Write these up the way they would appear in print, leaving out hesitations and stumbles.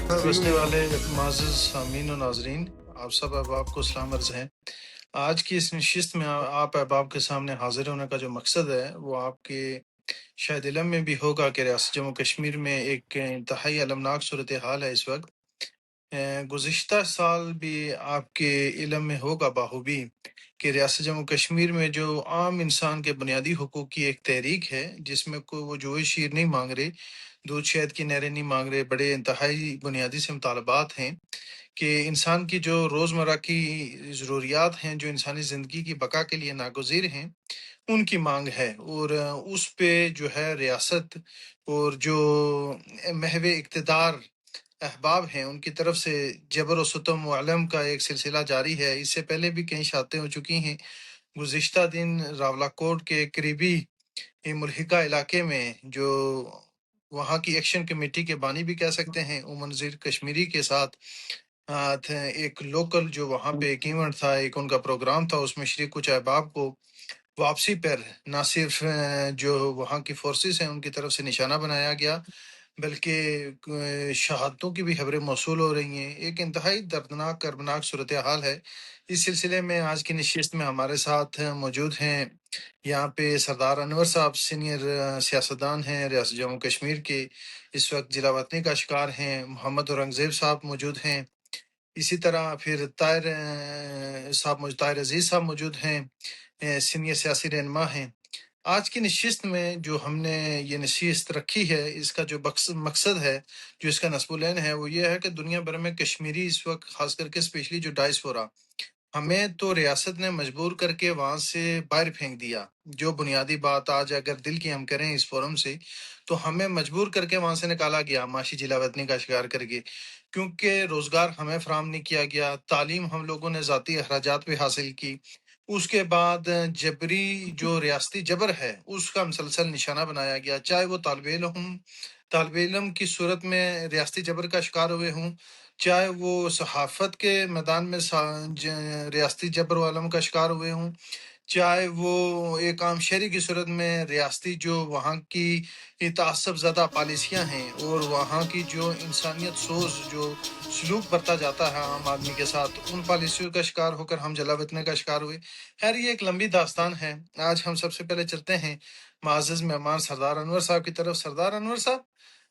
پر بسنے سیکھنے والے معزز سامعین و ناظرین، آپ سب احباب کو سلام عرض ہے۔ آج کی اس نشست میں آپ احباب کے سامنے حاضر ہونے کا جو مقصد ہے وہ آپ کے شاید علم میں بھی ہوگا کہ ریاست جموں کشمیر میں ایک انتہائی المناک صورتحال ہے اس وقت۔ گزشتہ سال بھی آپ کے علم میں ہوگا باخوبی کہ ریاست جموں کشمیر میں جو عام انسان کے بنیادی حقوق کی ایک تحریک ہے، جس میں کوئی وہ جوئے شیر نہیں مانگ رہے، دودھ شہد کی نہریں نہیں مانگ رہے، بڑے انتہائی بنیادی سے مطالبات ہیں کہ انسان کی جو روزمرہ کی ضروریات ہیں، جو انسانی زندگی کی بقا کے لیے ناگزیر ہیں، ان کی مانگ ہے، اور اس پہ جو ہے ریاست اور جو محو اقتدار احباب ہیں ان کی طرف سے جبر و ستم و علم کا ایک سلسلہ جاری ہے۔ اس سے پہلے بھی کئی شہادتیں ہو چکی ہیں۔ گزشتہ دن راولاکوٹ کے قریبی ملحقہ علاقے میں جو وہاں کی ایکشن کمیٹی کے بانی بھی کہہ سکتے ہیں، منذر کشمیری کے ساتھ ایک لوکل جو وہاں پہ ایک ایونٹ تھا، ایک ان کا پروگرام تھا، اس میں شریک کچھ احباب کو واپسی پر نہ صرف جو وہاں کی فورسز ہیں ان کی طرف سے نشانہ بنایا گیا، بلکہ شہادتوں کی بھی خبریں موصول ہو رہی ہیں۔ ایک انتہائی دردناک کربناک صورتحال ہے۔ اس سلسلے میں آج کی نشست میں ہمارے ساتھ موجود ہیں یہاں پہ سردار انور صاحب، سینئر سیاستدان ہیں ریاست جموں کشمیر کے، اس وقت ضلع وطنی کا شکار ہیں۔ محمد اورنگزیب صاحب موجود ہیں، اسی طرح پھر طاہر عزیز صاحب موجود ہیں، سینئر سیاسی رہنما ہیں۔ آج کی نشست میں جو ہم نے یہ نشست رکھی ہے، اس کا جو مقصد ہے، جو اس کا نصب العین ہے، وہ یہ ہے کہ دنیا بھر میں کشمیری اس وقت خاص کر کے اسپیشلی جو ڈائسپورا، ہمیں تو ریاست نے مجبور کر کے وہاں سے باہر پھینک دیا۔ جو بنیادی بات آج اگر دل کی ہم کریں اس فورم سے، تو ہمیں مجبور کر کے وہاں سے نکالا گیا، معاشی جلا وطنی کا شکار کر کے، کیونکہ روزگار ہمیں فراہم نہیں کیا گیا، تعلیم ہم لوگوں نے ذاتی اخراجات پہ حاصل کی، اس کے بعد جبری جو ریاستی جبر ہے اس کا مسلسل نشانہ بنایا گیا، چاہے وہ طالب علم کی صورت میں ریاستی جبر کا شکار ہوئے ہوں، چاہے وہ صحافت کے میدان میں ریاستی جبر و علم کا شکار ہوئے ہوں، چاہے وہ ایک عام شہری کی صورت میں ریاستی جو وہاں کی تعصب زدہ پالیسیاں ہیں اور وہاں کی جو انسانیت سوز جو سلوک برتا جاتا ہے عام آدمی کے ساتھ، ان پالیسیوں کا شکار ہو کر ہم جلا وطنی کا شکار ہوئے۔ خیر یہ ایک لمبی داستان ہے۔ آج ہم سب سے پہلے چلتے ہیں معزز مہمان سردار انور صاحب کی طرف۔ سردار انور صاحب،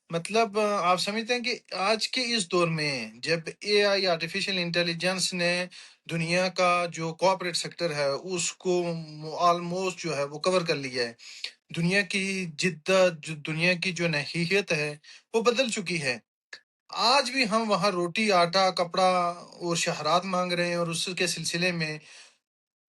مطلب آپ سمجھتے ہیں کہ آج کے اس دور میں جب اے آئی آرٹیفیشل انٹیلیجنس نے دنیا کا جو کوآپریٹ سیکٹر ہے اس کو آلموسٹ جو ہے وہ کور کر لیا ہے، دنیا کی جدت، جو دنیا کی جو نوعیت ہے وہ بدل چکی ہے، آج بھی ہم وہاں روٹی، آٹا، کپڑا اور شہرات مانگ رہے ہیں، اور اس کے سلسلے میں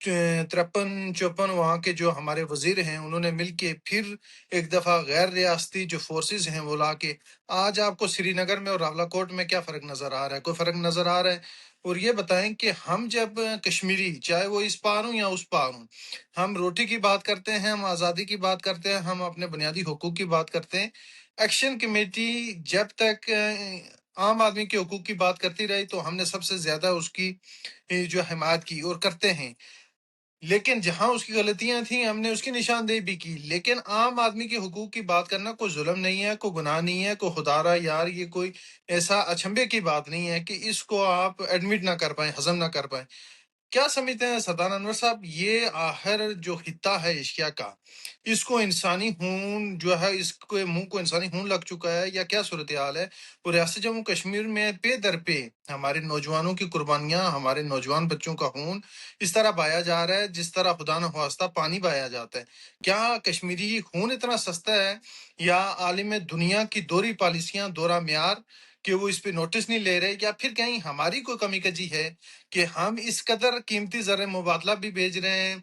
53-54 وہاں کے جو ہمارے وزیر ہیں انہوں نے مل کے پھر ایک دفعہ غیر ریاستی جو فورسز ہیں وہ لا کے آج آپ کو سری نگر میں اور راولاکوٹ میں کیا فرق نظر آ رہا ہے؟ کوئی فرق نظر آ رہا ہے؟ اور یہ بتائیں کہ ہم جب کشمیری، چاہے وہ اس پار ہوں یا اس پار ہوں، ہم روٹی کی بات کرتے ہیں، ہم آزادی کی بات کرتے ہیں، ہم اپنے بنیادی حقوق کی بات کرتے ہیں، ایکشن کمیٹی جب تک عام آدمی کے حقوق کی بات کرتی رہی تو ہم نے سب سے زیادہ اس کی جو حمایت کی اور کرتے ہیں، لیکن جہاں اس کی غلطیاں تھیں ہم نے اس کی نشاندہی بھی کی۔ لیکن عام آدمی کے حقوق کی بات کرنا کوئی ظلم نہیں ہے، کوئی گناہ نہیں ہے، کوئی خدا را یار یہ کوئی ایسا اچھمبے کی بات نہیں ہے کہ اس کو آپ ایڈمٹ نہ کر پائیں، ہضم نہ کر پائیں۔ کیا سمجھتے ہیں سردار انور صاحب، یہ آخر جو خطہ ہے ایشیا کا، اس کو انسانی خون جو ہے، اس کے منہ کو انسانی خون لگ چکا ہے یا کیا صورتحال ہے؟ اور ریاست جموں کشمیر میں پے در پہ ہمارے نوجوانوں کی قربانیاں، ہمارے نوجوان بچوں کا خون اس طرح بایا جا رہا ہے جس طرح خدا نخواستہ پانی بایا جاتا ہے۔ کیا کشمیری خون اتنا سستا ہے، یا عالم دنیا کی دوہری پالیسیاں، دورہ معیار کہ وہ اس پہ نوٹس نہیں لے رہے، یا پھر کہیں ہماری کوئی کمی کجی ہے کہ ہم اس قدر قیمتی زر مبادلہ بھی بھیج رہے ہیں،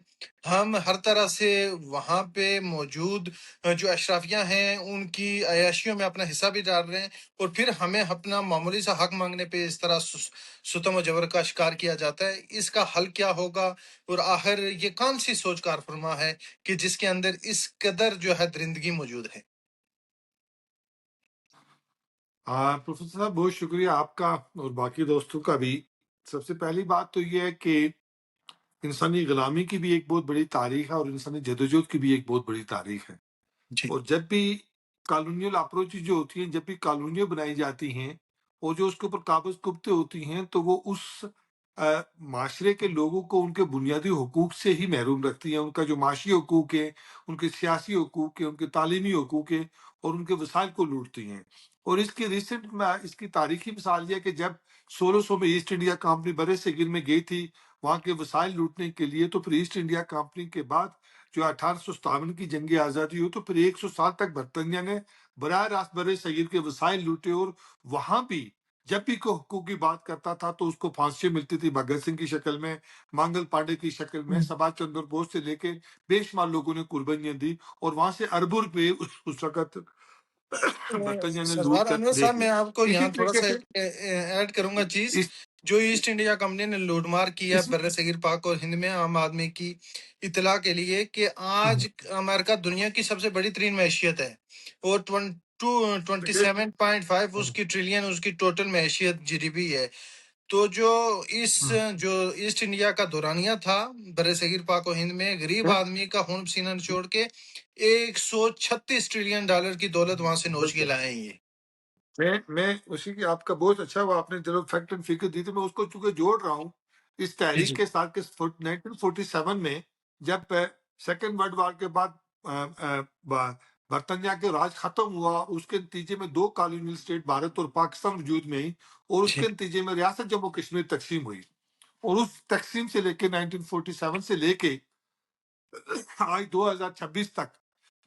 ہم ہر طرح سے وہاں پہ موجود جو اشرافیہ ہیں ان کی عیاشیوں میں اپنا حصہ بھی ڈال رہے ہیں، اور پھر ہمیں اپنا معمولی سا حق مانگنے پہ اس طرح ستم و جبر کا شکار کیا جاتا ہے۔ اس کا حل کیا ہوگا، اور آخر یہ کون سی سوچ کار فرما ہے کہ جس کے اندر اس قدر جو ہے درندگی موجود ہے؟ پروفیسر صاحب بہت شکریہ آپ کا اور باقی دوستوں کا بھی۔ سب سے پہلی بات تو یہ ہے کہ انسانی غلامی کی بھی ایک بہت بڑی تاریخ ہے اور انسانی جدوجہد کی بھی ایک بہت بڑی تاریخ ہے، جی اور جب بھی کالونیل اپروچ جو ہوتی ہیں، جب بھی کالونیاں بنائی جاتی ہیں اور جو اس کے اوپر قابض کبتے ہوتی ہیں تو وہ اس معاشرے کے لوگوں کو ان کے بنیادی حقوق سے ہی محروم رکھتی ہیں، ان کا جو معاشی حقوق ہے، ان کے سیاسی حقوق ہیں، ان کے تعلیمی حقوق ہیں، اور ان کے وسائل کو لوٹتی ہیں۔ اور اس کی ریسنٹ میں اس کی تاریخی مثال یہ ہے کہ جب 1600 میں ایسٹ انڈیا کمپنی برِ صغیر میں گئی تھی وہاں کے وسائل لوٹنے کے لیے، تو پھر ایسٹ انڈیا کمپنی کے بعد جو 1857 کی جنگ آزادی ہوئی تو پھر 100 سال تک برطانیہ نے براہ راست برِ صغیر کے وسائل لوٹے، اور وہاں بھی جب بھی کوئی حقوق کی بات کرتا تھا تو اس کو پھانسی ملتی تھی، بھگت سنگھ کی شکل میں، مانگل پانڈے کی شکل میں، سبھاش چندر بوس سے لے کے بے شمار لوگوں نے قربانیاں دی، اور وہاں سے اربوں روپے اس وقت برطانیہ نے سردار لوٹ کر انور لے صاحب، گئے۔ میں آپ کو اسی یہاں تھوڑا طریقے سا سے ایڈ کروں گا چیز، اس جو ایسٹ انڈیا کمپنی نے لوٹ مار کیا اسی بر صغیر پاک اور ہند میں، عام آدمی کی اطلاع کے لیے کہ آج امریکہ دنیا کی سب سے بڑی ترین معیشت ہے، اور 27.5 اس کی ٹریلین اس کی ٹوٹل معیشت جی ڈی پی ہے۔ تو جو ایسٹ انڈیا کا دورانیہ تھا بر صغیر پاک و ہند میں، غریب آدمی کا خون پسینہ نچوڑ کے 136 ٹریلین ڈالر کی دولت وہاں سے نوچ کے لائے ہیں یہ۔ میں اسی کی آپ کا بہت اچھا ہوا، آپ نے چلو فیکٹ اینڈ فگر دی، تو میں اس کو چونکہ جوڑ رہا ہوں اس جی تحریک جی کے ساتھ کہ 1947 میں جب سیکنڈ ورلڈ وار کے بعد برطانیہ کے راج ختم ہوا، اس کے نتیجے میں دو کالونیل اسٹیٹ بھارت اور پاکستان وجود میں آئی، اور اس جی کے نتیجے میں ریاست جموں کشمیر تقسیم ہوئی، اور اس تقسیم سے لے کے 1947 سے لے کے آج 2026 تک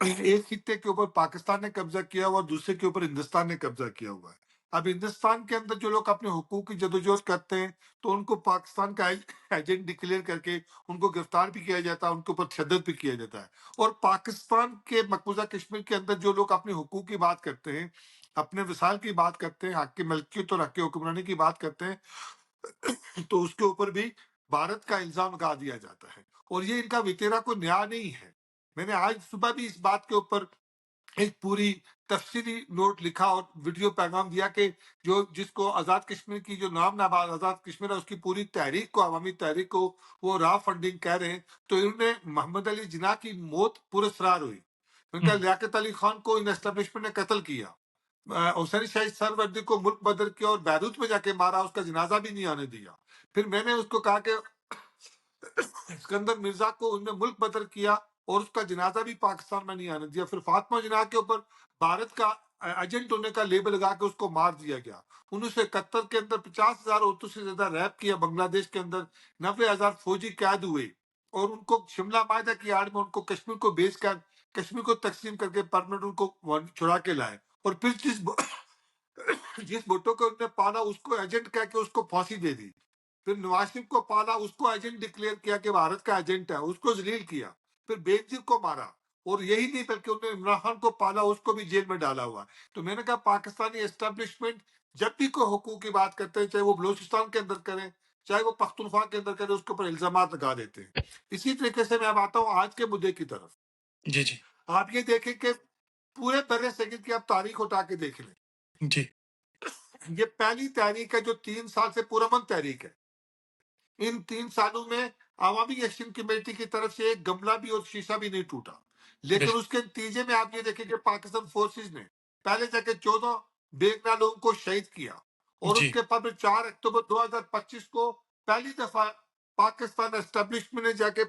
ایک خطے کے اوپر پاکستان نے قبضہ کیا ہوا اور دوسرے کے اوپر ہندوستان نے قبضہ کیا ہوا ہے۔ اب ہندوستان کے اندر جو لوگ اپنے حقوق کی جدوجہد کرتے ہیں تو ان کو پاکستان کا ایجنٹ ڈکلیئر کر کے ان کو گرفتار بھی کیا جاتا ہے، ان کے اوپر تشدد بھی کیا جاتا ہے۔ اور پاکستان کے مقبوضہ کشمیر کے اندر جو لوگ اپنے حقوق کی بات کرتے ہیں، اپنے وسائل کی بات کرتے ہیں، حق کی ملکیت اور حق حکمرانی کی بات کرتے ہیں، تو اس کے اوپر بھی بھارت کا الزام لگا دیا جاتا ہے، اور یہ ان کا وطیرہ کوئی نیا نہیں ہے۔ میں نے آج صبح بھی اس بات کے اوپر ایک پوری تفصیلی نوٹ لکھا اور ویڈیو پیغام دیا کہ جس کو آزاد کشمیر کی جو نام نہاد آزاد کشمیر ہے، اس کی پوری تحریک کو، عوامی تحریک کو وہ را فنڈنگ کہہ رہے ہیں۔ تو انہوں نے محمد علی جناح کی موت پراسرار ہوئی، ان کا لیاقت علی خان کو ان اسٹیبلشمنٹ نے قتل کیا، حسین شاہد سروردی کو ملک بدر کیا اور بیروت میں جا کے مارا، اس کا جنازہ بھی نہیں آنے دیا۔ پھر میں نے اس کو کہا کہ اسکندر مرزا کو ان نے ملک بدر کیا اور اس کا جنازہ بھی پاکستان میں نہیں آنے دیا۔ پھر فاطمہ جناح کے اوپر بھارت کا ایجنٹ ہونے کا لیبل لگا کے اس کو مار دیا گیا۔ 1971 کے اندر 50,000 عورتوں سے زیادہ ریپ کیا بنگلہ دیش کے اندر، 90,000 فوجی قید ہوئے، اور ان کو شملہ معاہدہ کی آڑ میں ان کو کشمیر کو بیچ کر، کشمیر کو تقسیم کر کے پرمنٹ ان کو چھڑا کے لائے، اور پھر جس بھٹو کو انہوں نے پالا اس کو ایجنٹ کہہ کے اس کو پھانسی دے دی۔ پھر نواز شریف کو پالا، اس کو ایجنٹ ڈکلیئر کیا کہ بھارت کا ایجنٹ ہے، اس کو ذلیل کیا۔ پھر بے نظیر کو مارا، اور یہی نہیں بلکہ انہوں نے عمران خان کو پالا، اس کو بھی جیل میں ڈالا ہوا ہے۔ تو میں نے کہا پاکستانی اسٹیبلشمنٹ جب بھی کوئی حقوق کی بات کرتے ہیں، چاہے وہ بلوچستان کے اندر کریں، چاہے وہ پختونخوا کے اندر کریں، اس کے اوپر الزامات لگا دیتے ہیں۔ اسی طریقے سے میں اب آتا ہوں آج کے مدعے کی طرف۔ جی جی آپ یہ دیکھیں کہ پورے بر صغیر کی آپ تاریخ اٹھا کے دیکھ لیں، جی یہ پہلی تحریک ہے جو 3 سال سے پرامن تحریک ہے۔ ان 3 سالوں میں عوامی ایکشن کمیٹی کی طرف سے ایک گملہ بھی اور شیشہ بھی نہیں ٹوٹا، لیکن اس کے نتیجے میں آپ یہ دیکھیں کہ پاکستان فورسز نے پہلے جا کے 14 بیگنا لوگوں کو شہید کیا، اور اس جی کے بعد 4 اکتوبر 2025 کو پہلی دفعہ پاکستان اسٹیبلشمنٹ نے جا کے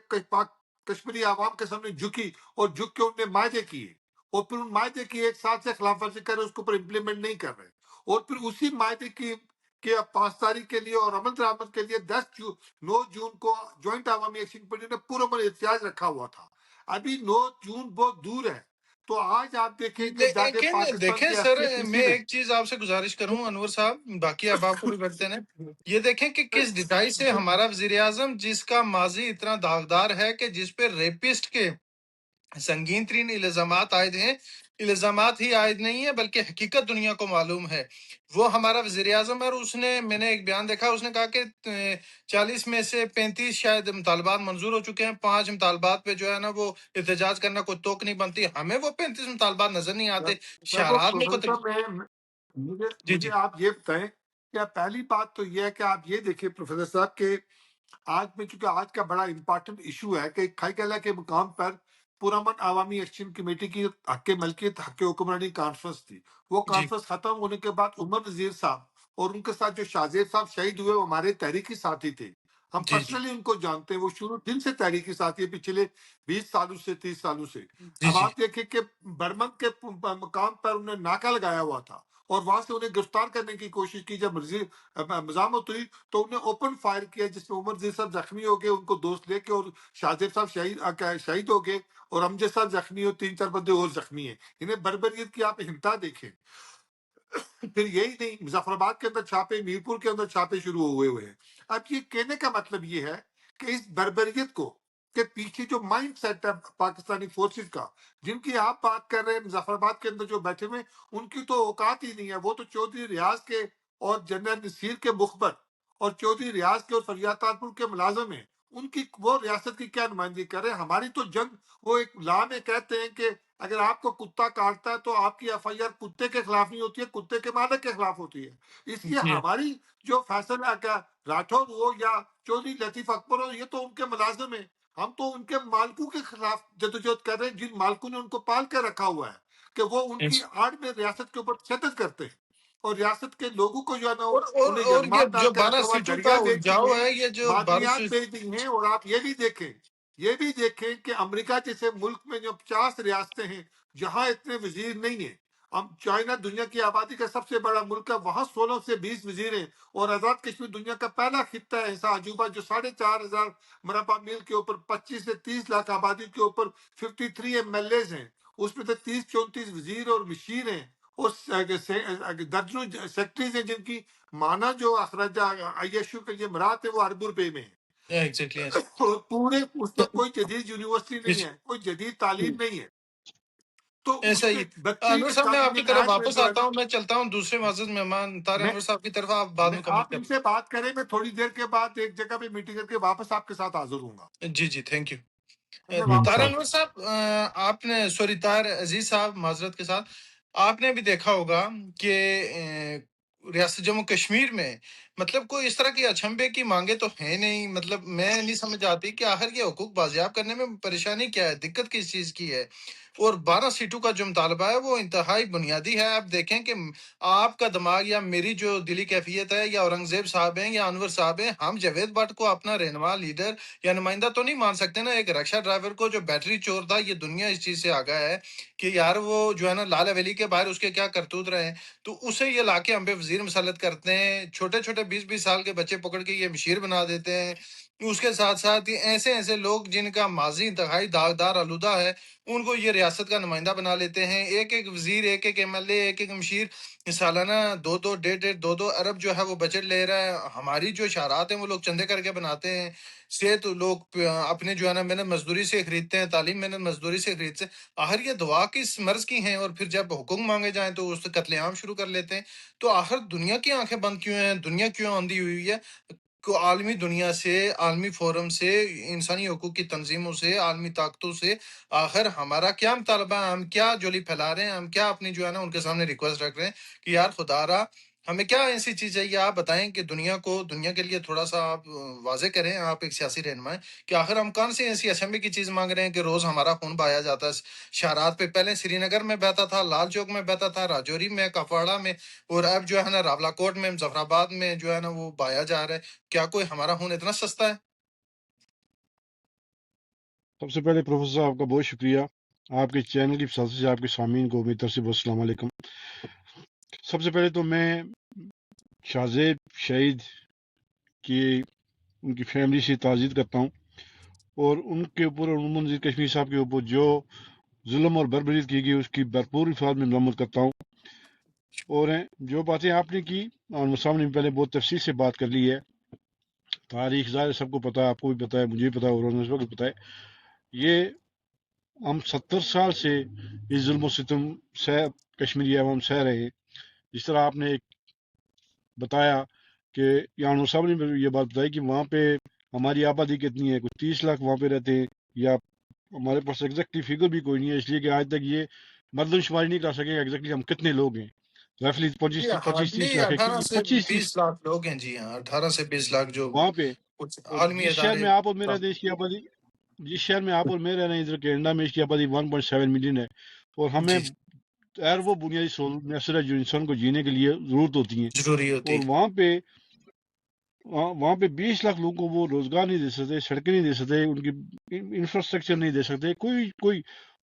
کشمیری عوام کے سامنے جھکی، اور جھک کے انہوں نے معاہدے کیے، اور پھر ان معاہدے کی 1 سال سے خلاف ورزی کر رہے، اس کے اوپر امپلیمنٹ نہیں کر رہے، اور پھر اسی معاہدے کی کہ پاسداری کے لیے اور عمل درآمد کے لیے 9 جون کو جوائنٹ عوامی ایکشن کمیٹی نے پورا احتجاج رکھا ہوا تھا۔ ابھی 9 جون بہت دور ہے، تو آج آپ دیکھیں کہ جا کے لیکن پاکستان دیکھیں کے ایف سر، ٹی ایف سی سی میں میں ایک چیز آپ سے گزارش کروں انور صاحب، باقی اب آپ کو بھی کرتے ہیں، یہ دیکھیں کہ کس ڈٹائی سے ہمارا وزیر اعظم، جس کا ماضی اتنا داغدار ہے کہ جس پہ ریپسٹ کے سنگین ترین الزامات عائد ہیں، الزامات ہی عائد نہیں ہیں بلکہ حقیقت دنیا کو معلوم ہے، وہ ہمارا وزیر اعظم ہے۔ اور اس نے، میں نے ایک بیان دیکھا، اس نے کہا کہ 40 میں سے 35 شاید مطالبات منظور ہو چکے ہیں، 5 مطالبات پہ جو ہے نا وہ احتجاج کرنا کوئی توق نہیں بنتی۔ ہمیں وہ 35 مطالبات نظر نہیں آتے دیکھو شہرات میں پروفیسر صاحب، مجھے جی مجھے جی آپ یہ بتائیں کہ پہلی بات تو یہ ہے کہ آپ یہ دیکھیں پروفیسر صاحب کہ آج میں، چونکہ آج کا بڑا امپارٹنٹ ایشو ہے کہ کھائی کلا کے مقام پر پرامن عوامی ایکشن کمیٹی کی حق ملکیت، حق حکمرانی کانفرنس تھی۔ وہ جی کانفرنس ختم ہونے کے بعد عمر نذیر صاحب اور ان کے ساتھ جو شاہزیب صاحب شہید ہوئے وہ ہمارے تحریکی ساتھی تھے، ہم جی جی پرسنلی ان کو جانتے ہیں، وہ شروع دن سے تحریکی ساتھی ہے، پچھلے 20 سالوں سے 30 سالوں سے۔ جی اب جی آپ دیکھیں کہ برمن کے مقام پر انہیں ناکہ لگایا ہوا تھا اور وہاں سے انہیں گرفتار کرنے کی کوشش کی، جب مزاحمت ہوئی تو انہیں اوپن فائر کیا، جس میں عمر زیر صاحب زخمی ہو گئے، ان کو دوست لے کے، اور شاہزیب صاحب شہید ہو گئے، اور امجد صاحب زخمی ہو، 3-4 بندے اور زخمی ہیں۔ انہیں بربریت کی آپ انتہا دیکھیں۔ پھر یہی نہیں، مظفر آباد کے اندر چھاپے، میرپور کے اندر چھاپے شروع ہوئے ہیں۔ اب یہ کہنے کا مطلب یہ ہے کہ اس بربریت کو کے پیچھے جو مائنڈ سیٹ ہے پاکستانی فورسز کا، جن کی آپ بات کر رہے ہیں، مظفر آباد کے اندر جو بیٹھے ہوئے، ان کی تو اوقات ہی نہیں ہے۔ وہ تو چودھری ریاض کے اور جنرل نصیر کے مخبر، اور چودھری ریاض کے اور فریاد تارپور کے ملازم ہیں، ان کی وہ ریاست کی کیا نمائندگی کر رہے ہیں؟ ہماری تو جنگ، وہ ایک لا میں کہتے ہیں کہ اگر آپ کو کتا کاٹتا ہے تو آپ کی ایف آئی آر کتے کے خلاف نہیں ہوتی ہے، کتے کے مالک کے خلاف ہوتی ہے۔ اس لیے جی ہماری جو فیصل راٹھور ہو یا چودھری لطیف اکبر ہو، یہ تو ان کے ملازم ہیں، ہم تو ان کے مالکوں کے خلاف جدوجہد کر رہے ہیں، جن مالکوں نے ان کو پال کے رکھا ہوا ہے، کہ وہ ان کی آڑ میں ریاست کے اوپر تشدد کرتے ہیں، اور ریاست کے لوگوں کو جو ہے نا انہیں اور یہ یرغمال ڈال جو کے 12 رکھا ہوا ہے، سیٹوں کا گڑیاں بیچ دی الجھاؤ ہیں، ہے، یہ جو 12 بادریات بیچ دی ہیں۔ اور آپ یہ بھی دیکھیں کہ امریکہ جیسے ملک میں جو 50 ریاستیں ہیں، جہاں اتنے وزیر نہیں ہیں، ہم چائنا دنیا کی آبادی کا سب سے بڑا ملک ہے، وہاں 16 سے 20 وزیر ہیں، اور آزاد کشمیر دنیا کا پہلا خطہ ہے ایسا عجوبہ جو 4,500 مربع میل کے اوپر 25 سے 30 لاکھ آبادی کے اوپر 53 ایم ایل ایز ہیں، اس میں سے 30-34 وزیر اور مشیر ہیں، اور درجنوں سیکٹریز ہیں، جن کی مانا جو اخراج آئی ایس یو کے یہ مراد ہے وہ ارب روپے میں ہے، ایگزیکٹلی ایسا اور پورے اس تو میں کوئی جدید یونیورسٹی نہیں ہے، کوئی جدید تعلیم نہیں ہے، تو اس ایسا میں ہی بہترین انور صاحب، میں آپ کی تعلیم طرف نہج میں واپس جو ہے آتا نا، ہوں، میں چلتا ہوں دوسرے معزز مہمان طاہر میں انور صاحب کی طرف، آپ بات مکمل آپ ان کریں۔ سے بات کریں، میں تھوڑی دیر کے بعد ایک جگہ پہ میٹنگ کر کے واپس آپ کے ساتھ حاضر ہوں گا۔ جی جی، تھینک یو۔ میں واپس طاہر آتا انور صاحب، آپ نے طاہر عزیز صاحب، معذرت کے ساتھ، آپ نے بھی دیکھا ہوگا کہ ریاست جموں کشمیر میں مطلب کوئی اس طرح کی اچھمبے کی مانگیں تو ہیں نہیں، مطلب میں نہیں سمجھ آتی کہ آخر یہ حقوق بازیاب کرنے میں پریشانی کیا ہے، دقت کس چیز کی ہے؟ اور 12 سیٹوں کا جو مطالبہ ہے وہ انتہائی بنیادی ہے۔ آپ دیکھیں کہ آپ کا دماغ یا میری جو دلی کیفیت ہے، یا اورنگزیب صاحب ہیں یا انور صاحب ہیں، ہم جاوید بٹ کو اپنا رہنما، لیڈر یا نمائندہ تو نہیں مان سکتے نا۔ ایک رکشا ڈرائیور کو جو بیٹری چور تھا، یہ دنیا اس چیز سے آگاہ ہے کہ یار وہ جو ہے نا لال حویلی کے باہر اس کے کیا کرتوت رہے ہیں، تو اسے یہ لا کے ہم پہ وزیر مسلط کرتے ہیں، چھوٹے چھوٹے 20-20 سال کے بچے پکڑ کے یہ مشیر بنا دیتے ہیں۔ اس کے ساتھ ساتھ یہ ایسے ایسے لوگ جن کا ماضی انتہائی داغدار آلودہ ہے، ان کو یہ ریاست کا نمائندہ بنا لیتے ہیں۔ ایک ایک وزیر، ایک ایک ایم ایل اے، ایک ایک مشیر سالانہ 2-2 ارب جو ہے وہ بجٹ لے رہا ہے۔ ہماری جو اشارات ہیں وہ لوگ چندے کر کے بناتے ہیں، صحت لوگ اپنے جو ہے نا محنت مزدوری سے خریدتے ہیں، تعلیم محنت مزدوری سے خریدتے ہیں۔ آخر یہ دعا کس مرض کی ہیں؟ اور پھر جب حکم مانگے جائیں تو اس سے قتل عام شروع کر لیتے ہیں۔ تو آخر دنیا کی آنکھیں بند کیوں ہیں؟ دنیا کیوں اندھی ہوئی ہے؟ کو عالمی دنیا سے، عالمی فورم سے، انسانی حقوق کی تنظیموں سے، عالمی طاقتوں سے آخر ہمارا کیا مطالبہ ہے؟ ہم کیا جولی پھیلا رہے ہیں؟ ہم کیا اپنی جو ہے نا ان کے سامنے ریکویسٹ رکھ رہے ہیں کہ یار خدا را ہمیں کیا ایسی چیز چاہیے؟ آپ بتائیں کہ دنیا کے لیے تھوڑا سا آپ واضح کریں، آپ ایک سیاسی رہنما ہیں، کہ آخر ہم کون سی ایسی اسمبلی کی چیز مانگ رہے ہیں کہ روز ہمارا خون بہایا جاتا ہے شہرات پہ؟ پہلے سری نگر میں بہتا تھا، لال چوک میں بہتا تھا، راجوری میں، کپواڑہ میں، اور اب جو ہے نا راولا کوٹ میں، مظفر آباد میں جو ہے نا وہ بہایا جا رہا ہے۔ کیا کوئی ہمارا خون اتنا سستا ہے؟ سب سے پہلے پروفیسر صاحب آپ کا بہت شکریہ، آپ کے چینل کی وساطت سے آپ کے سامعین کو میری طرف سے بہت السلام علیکم۔ سب سے پہلے تو میں شاہزیب شہید کی ان کی فیملی سے تعزیت کرتا ہوں، اور ان کے اوپر اور منظر کشمیر صاحب کے اوپر جو ظلم اور بربریت کی گئی اس کی بھرپور افراد میں مرمت کرتا ہوں۔ اور جو باتیں آپ نے کی اور سامنے میں پہلے بہت تفصیل سے بات کر لی ہے، تاریخ ظاہر سب کو پتا ہے، آپ کو بھی پتا ہے، مجھے بھی پتا ہے، اور کو بھی پتا ہے۔ یہ ہم 70 سال سے اس ظلم و ستم سہ کشمیری عوام سہ رہے ہیں۔ جس طرح آپ نے ایک بتایا کہ یانو صاحب نے یہ بات بتائی کہ وہاں پہ ہماری آبادی کتنی ہے، کچھ 30 لاکھ وہاں پہ رہتے ہیں، یا ہمارے پاس ایگزیکٹلی فگر بھی کوئی نہیں ہے، اس لیے کہ آج تک یہ مردم شماری نہیں کر سکے ایگزیکٹلی ہم کتنے لوگ ہیں۔ ریفلی جی 25-30 ہارڈلی لاکھ ہے، 18 کیونکہ سے 25-30 20 لاکھ لوگ ہیں، جی ہاں، 18 سے 20 لاکھ جو وہاں پہ، کچھ اور عالمی جس شہر ادارے۔ میں آپ اور میرا دیش کی آبادی، جس شہر میں آپ اور میں رہ رہے ہیں ادھر کینیڈا میں، اس کی آبادی 1.7 ملین ہے، اور ہمیں جی غیر وہ بنیادی سہولت میسر ہے جو انسان کو جینے کے لیے ضرورت ہوتی ہیں، ضروری ہوتی اور وہاں پہ 20 لاکھ لوگوں کو وہ روزگار نہیں دے سکتے، سڑکیں نہیں دے سکتے، ان کی انفراسٹرکچر نہیں دے سکتے، کوئی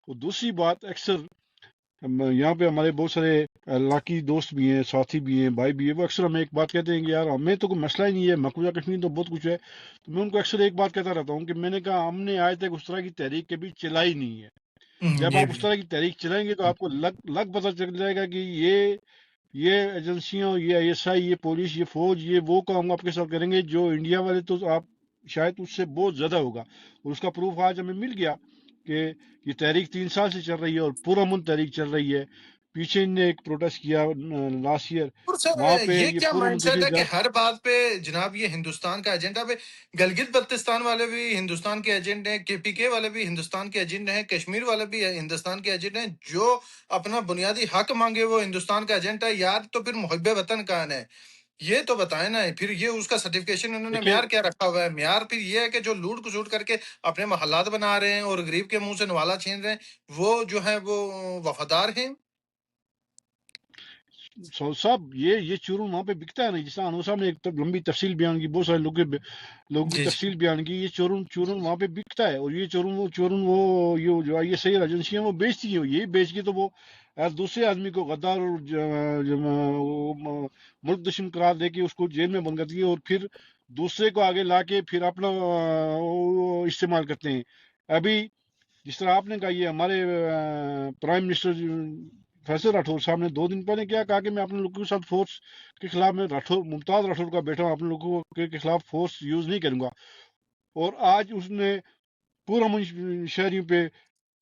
اور دوسری بات، اکثر یہاں پہ ہمارے بہت سارے علاقائی دوست بھی ہیں، ساتھی بھی ہیں، بھائی بھی ہیں، وہ اکثر ہمیں ایک بات کہتے ہیں کہ یار ہمیں تو کوئی مسئلہ ہی نہیں ہے، مقبوضہ کشمیر تو بہت کچھ ہے. تو میں ان کو اکثر ایک بات کہتا رہتا ہوں کہ میں نے کہا ہم نے آج تک اس طرح کی تحریک کبھی چلائی نہیں ہے. جب یہ آپ اس طرح کی تحریک چلائیں گے تو آپ کو لگ پتہ چل جائے گا کہ یہ ایجنسیاں، یہ آئی ایس آئی، یہ پولیس، یہ فوج، یہ وہ کام آپ کے ساتھ کریں گے جو انڈیا والے تو آپ شاید اس سے بہت زیادہ ہوگا. اور اس کا پروف آج ہمیں مل گیا کہ یہ تحریک 3 سال سے چل رہی ہے اور پرامن تحریک چل رہی ہے. پیچھے نے ایک پروٹیسٹ کیا لاسٹ ایئر، اور سر وہاں پہ یہ یہ کیا پرامن مائنڈ سیٹ دیکھیے ہے کہ گا. ہر بات پہ جناب یہ ہندوستان کا ایجنڈا پہ گلگت بلتستان والے بھی ہندوستان کے ایجنٹ ہیں، کے پی کے والے بھی ہندوستان کے ایجنٹ ہیں، کشمیر والے بھی ہندوستان کے ایجنٹ ہیں، جو اپنا بنیادی حق مانگے وہ ہندوستان کا ایجنٹ ہے یار. تو پھر محب وطن کون ہے یہ تو بتائیں نا. پھر یہ اس کا سرٹیفکیشن انہوں نے دیکھیں معیار کیا رکھا ہوا ہے؟ معیار پھر یہ ہے کہ جو لوٹ کسوٹ کر کے اپنے محلات بنا رہے ہیں اور غریب کے منہ سے نوالا چھین رہے ہیں وہ جو ہے وہ وفادار ہیں. صاحب یہ چورن وہاں پہ بکتا ہے نا، جس طرح انور صاحب نے ایک لمبی تفصیل بیان کی، بہت سارے لوگوں کی جی تفصیل بیان کی. یہ چورن وہاں پہ بکتا ہے، اور یہ چورن وہ یہ جو آئی ایس آئی ایجنسیاں وہ بیچتی ہیں، یہی بیچ کے تو وہ دوسرے آدمی کو غدار اور ملک دشمن قرار دے کے اس کو جیل میں بند کرتی ہے، اور پھر دوسرے کو آگے لا کے پھر اپنا استعمال کرتے ہیں. ابھی جس طرح آپ نے کہا، یہ ہمارے پرائم منسٹر فیصل راٹھور صاحب نے 2 دن پہلے کیا کہا کہ میں اپنے لوگوں کے ساتھ فورس کے خلاف، میں ممتاز راٹھور کا بیٹا ہوں، اپنے لوگوں کے خلاف فورس یوز نہیں کروں گا. اور آج اس نے پورا شہریوں پہ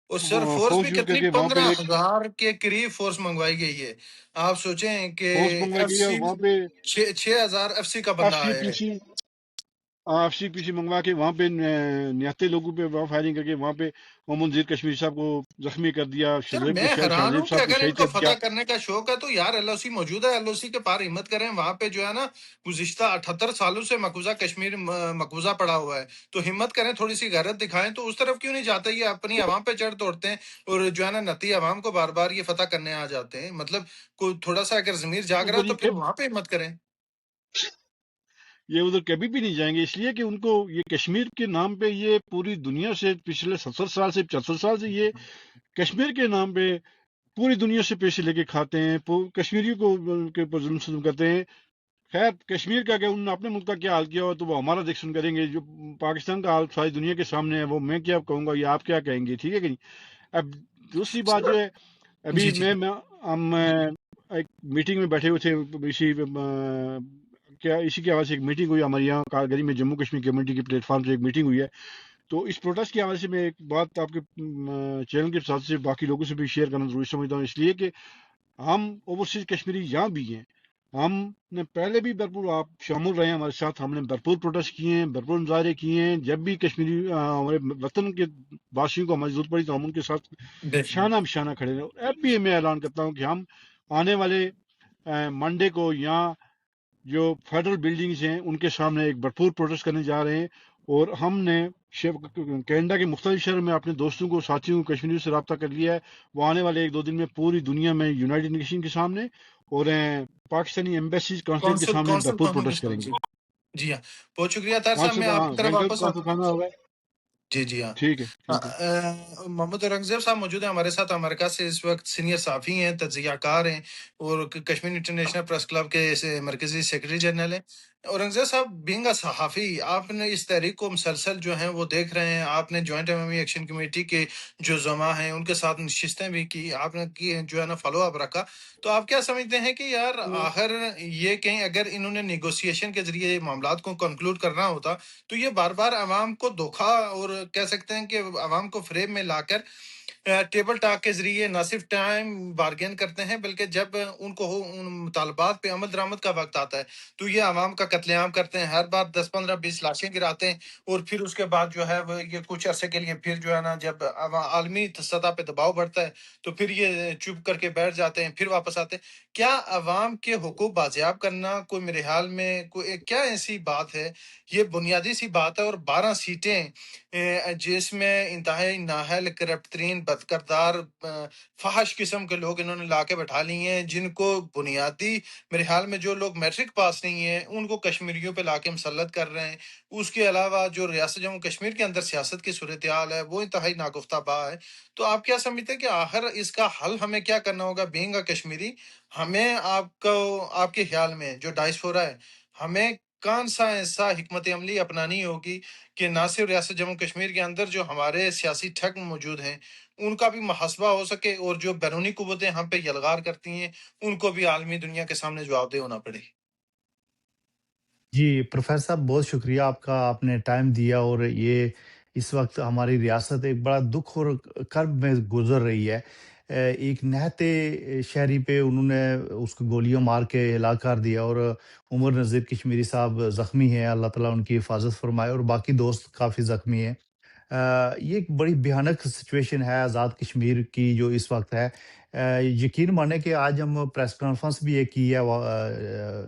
اور سر فورس بھی فورس یوز کر کتنی کے وہاں پہ ایک 15,000 کے قریب فورس منگوائی گئی ہے. آپ سوچیں کہ فورس منگوائی ایف گئی ہے، اور سی وہاں پہ 6,000 ایف سی کا ایف بندہ سی آیا پی ہے. سی FCPC منگوا کے وہاں پہ نہتے لوگوں پہ وہاں فائرنگ کر کے وہاں پہ محمد زیر کشمیری صاحب کو زخمی کر دیا، سر میں حیران شاہزیب ہوں کہ صاحب کو اگر ان شہید کو کر دیا. فتح کرنے کا شوق ہے تو یار ایل او سی موجود ہے، ایل او سی کے پار ہمت کریں. وہاں پہ جو ہے نا گزشتہ 78 سالوں سے مقبوضہ کشمیر مقبوضہ پڑا ہوا ہے، تو ہمت کریں، تھوڑی سی غیرت دکھائیں. تو اس طرف کیوں نہیں جاتے؟ یہ اپنی عوام پہ چڑھ توڑتے ہیں اور جو ہے نا نتی عوام کو بار بار یہ فتح کرنے آ جاتے ہیں. مطلب کوئی تھوڑا سا اگر ضمیر جاگ رہا ادھر تو پھر وہاں پہ ہمت کریں. یہ ادھر کبھی بھی نہیں جائیں گے، اس لیے کہ ان کو یہ کشمیر کے نام پہ یہ پوری دنیا سے پچھلے 70 سال سے 75 سال سے یہ کشمیر کے نام پہ پوری دنیا سے پیسے لے کے کھاتے ہیں، کشمیریوں کو کے اوپر ظلم ستم کرتے ہیں. خیر کشمیر کا کہ انہوں نے اپنے ملک کا کیا حال کیا ہو تو وہ ہمارا دیکھ سن کریں گے. جو پاکستان کا حال ساری دنیا کے سامنے ہے وہ میں کیا کہوں گا یا آپ کیا کہیں گے، ٹھیک ہے کہ نہیں. اب دوسری بات جو ہے، ابھی جی جی ہم ایک میٹنگ میں بیٹھے ہوئے تھے، اسی کے حوالے سے ایک میٹنگ ہوئی ہمارے یہاں کارگری میں، جموں کشمیر کمیونٹی کے پلیٹ فارم سے ایک میٹنگ ہوئی ہے. تو اس پروٹیسٹ کے حوالے سے میں ایک بات آپ کے چینل کے ساتھ سے باقی لوگوں سے بھی شیئر کرنا ضروری سمجھتا ہوں، اس لیے کہ ہم اوورسیز کشمیری یہاں بھی ہیں، ہم نے پہلے بھی بھرپور آپ شامل رہے ہیں ہمارے ساتھ، ہم نے بھرپور پروٹیسٹ کیے ہیں، بھرپور مظاہرے کیے ہیں. جب بھی کشمیری ہمارے وطن کے باشیوں کو ہماری ضرورت پڑی تو ہم ان کے ساتھ بے شانہ بشانہ کھڑے رہے. اب بھی میں اعلان کرتا ہوں کہ ہم آنے والے منڈے کو یہاں جو فیڈرل بلڈنگز ہیں ان کے سامنے ایک بھرپور پروٹیسٹ کرنے جا رہے ہیں. اور ہم نے کینیڈا کے مختلف شہروں میں اپنے دوستوں کو، ساتھیوں کو، کشمیریوں سے رابطہ کر لیا ہے. وہ آنے والے 1-2 دن میں پوری دنیا میں یونائٹڈ نیشن کے سامنے اور پاکستانی ایمبیسیز کانسلیٹ کے سامنے کونسل بھرپور پروٹیسٹ کریں کمیونسٹ. گے. جی ہاں، بہت شکریہ طاہر صاحب. میں کانسل، آپ کی طرف وینکل واپس کانسل خانہ ہوگا. جی جی ہاں. ٹھیک ہے، ٹھیک ہے. محمد اورنگزیب صاحب موجود ہیں ہمارے ساتھ امریکہ سے، اس وقت سینئر صحافی ہیں، تجزیہ کار ہیں اور کشمیر انٹرنیشنل پریس کلب کے مرکزی سیکرٹری جنرل ہیں. اورنگزیب صاحب بینگ اے صحافی، آپ نے اس تحریک کو مسلسل جو ہیں وہ دیکھ رہے ہیں. آپ نے جوائنٹ عوامی ایکشن کمیٹی کے جو زعما ہیں ان کے ساتھ نشستیں بھی کی، آپ نے کی جو ہے نا فالو اپ رکھا. تو آپ کیا سمجھتے ہیں کہ یار آخر یہ کہیں اگر انہوں نے نیگوسیشن کے ذریعے معاملات کو کنکلوڈ کرنا ہوتا تو یہ بار بار عوام کو دھوکہ اور کہہ سکتے ہیں کہ عوام کو فریب میں لا کر ٹیبل ٹاک کے ذریعے نہ صرف ٹائم بارگین کرتے ہیں بلکہ جب ان کو ان مطالبات پہ عمل درآمد کا وقت آتا ہے تو یہ عوام کا قتل عام کرتے ہیں. ہر بار 10-15-20 لاشیں گراتے ہیں اور پھر اس کے بعد جو ہے وہ یہ کچھ عرصے کے لیے پھر جو ہے نا جب عالمی سطح پہ دباؤ بڑھتا ہے تو پھر یہ چپ کر کے بیٹھ جاتے ہیں، پھر واپس آتے ہیں. کیا عوام کے حقوق بازیاب کرنا کوئی میرے حال میں کوئی کیا ایسی بات ہے؟ یہ بنیادی سی بات ہے. اور 12 سیٹیں جس میں انتہائی نااہل کرپٹ ترین بدکردار فحش قسم کے لوگ انہوں نے لا کے بٹھا لیے ہیں، جن کو بنیادی میرے خیال میں جو لوگ میٹرک پاس نہیں ہیں ان کو کشمیریوں پہ لا کے مسلط کر رہے ہیں۔ اس کے علاوہ جو ریاست جموں کشمیر کے اندر سیاست کی صورتحال ہے وہ انتہائی ناگفتہ با ہے۔ تو آپ کیا سمجھتے ہیں کہ آخر اس کا حل ہمیں کیا کرنا ہوگا بینگ اے کشمیری؟ ہمیں آپ کے خیال میں جو ڈائسپورا ہے، ہمیں کون سا ایسا حکمت عملی اپنانی ہوگی کہ نہ صرف ریاست جموں کشمیر کے اندر جو ہمارے سیاسی ٹھگ موجود ہیں ان کا بھی محاسبہ ہو سکے، اور جو بیرونی قوتیں ہم پہ یلغار کرتی ہیں ان کو بھی عالمی دنیا کے سامنے جواب دہ ہونا پڑے؟ جی پروفیسر صاحب، بہت شکریہ آپ کا، آپ نے ٹائم دیا، اور یہ اس وقت ہماری ریاست ایک بڑا دکھ اور کرب میں گزر رہی ہے۔ ایک نہتے شہری پہ انہوں نے اس کو گولیاں مار کے ہلاک کر دیا، اور عمر نذیر کشمیری صاحب زخمی ہیں، اللہ تعالیٰ ان کی حفاظت فرمائے، اور باقی دوست کافی زخمی ہیں۔ یہ ایک بڑی بھیانک سچویشن ہے آزاد کشمیر کی جو اس وقت ہے۔ یقین مانے کہ آج ہم پریس کانفرنس بھی ایک کی ہے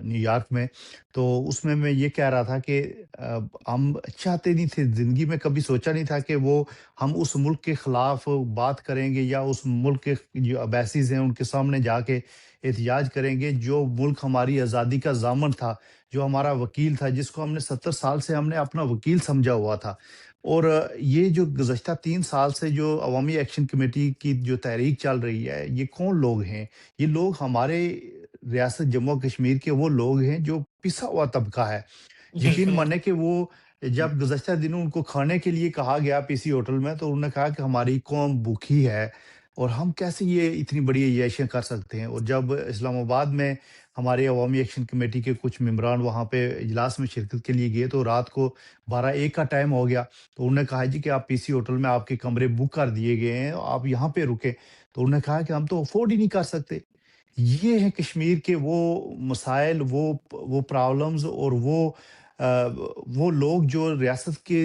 نیو یارک میں، تو اس میں یہ کہہ رہا تھا کہ ہم چاہتے نہیں تھے، زندگی میں کبھی سوچا نہیں تھا کہ ہم اس ملک کے خلاف بات کریں گے، یا اس ملک کے جو ابیسیز ہیں ان کے سامنے جا کے احتجاج کریں گے، جو ملک ہماری آزادی کا ضامن تھا، جو ہمارا وکیل تھا، جس کو ہم نے 70 سال سے ہم نے اپنا وکیل سمجھا ہوا تھا۔ اور یہ جو گزشتہ 3 سال سے جو عوامی ایکشن کمیٹی کی جو تحریک چل رہی ہے، یہ کون لوگ ہیں؟ یہ لوگ ہمارے ریاست جموں کشمیر کے وہ لوگ ہیں جو پسا ہوا طبقہ ہے۔ یقین بالکل مانے کہ وہ جب گزشتہ دنوں ان کو کھانے کے لیے کہا گیا پی سی ہوٹل میں، تو انہوں نے کہا کہ ہماری قوم بھوکی ہے اور ہم کیسے یہ اتنی بڑی عیاشیاں کر سکتے ہیں۔ اور جب اسلام آباد میں ہمارے عوامی ایکشن کمیٹی کے کچھ ممبران وہاں پہ اجلاس میں شرکت کے لیے گئے، تو رات کو 12-1 کا ٹائم ہو گیا، تو انہوں نے کہا جی کہ آپ پی سی ہوٹل میں آپ کے کمرے بک کر دیے گئے ہیں، آپ یہاں پہ رکیں۔ تو انہوں نے کہا کہ ہم تو افورڈ ہی نہیں کر سکتے۔ یہ ہیں کشمیر کے وہ مسائل، وہ پرابلمز، اور وہ لوگ جو ریاست کے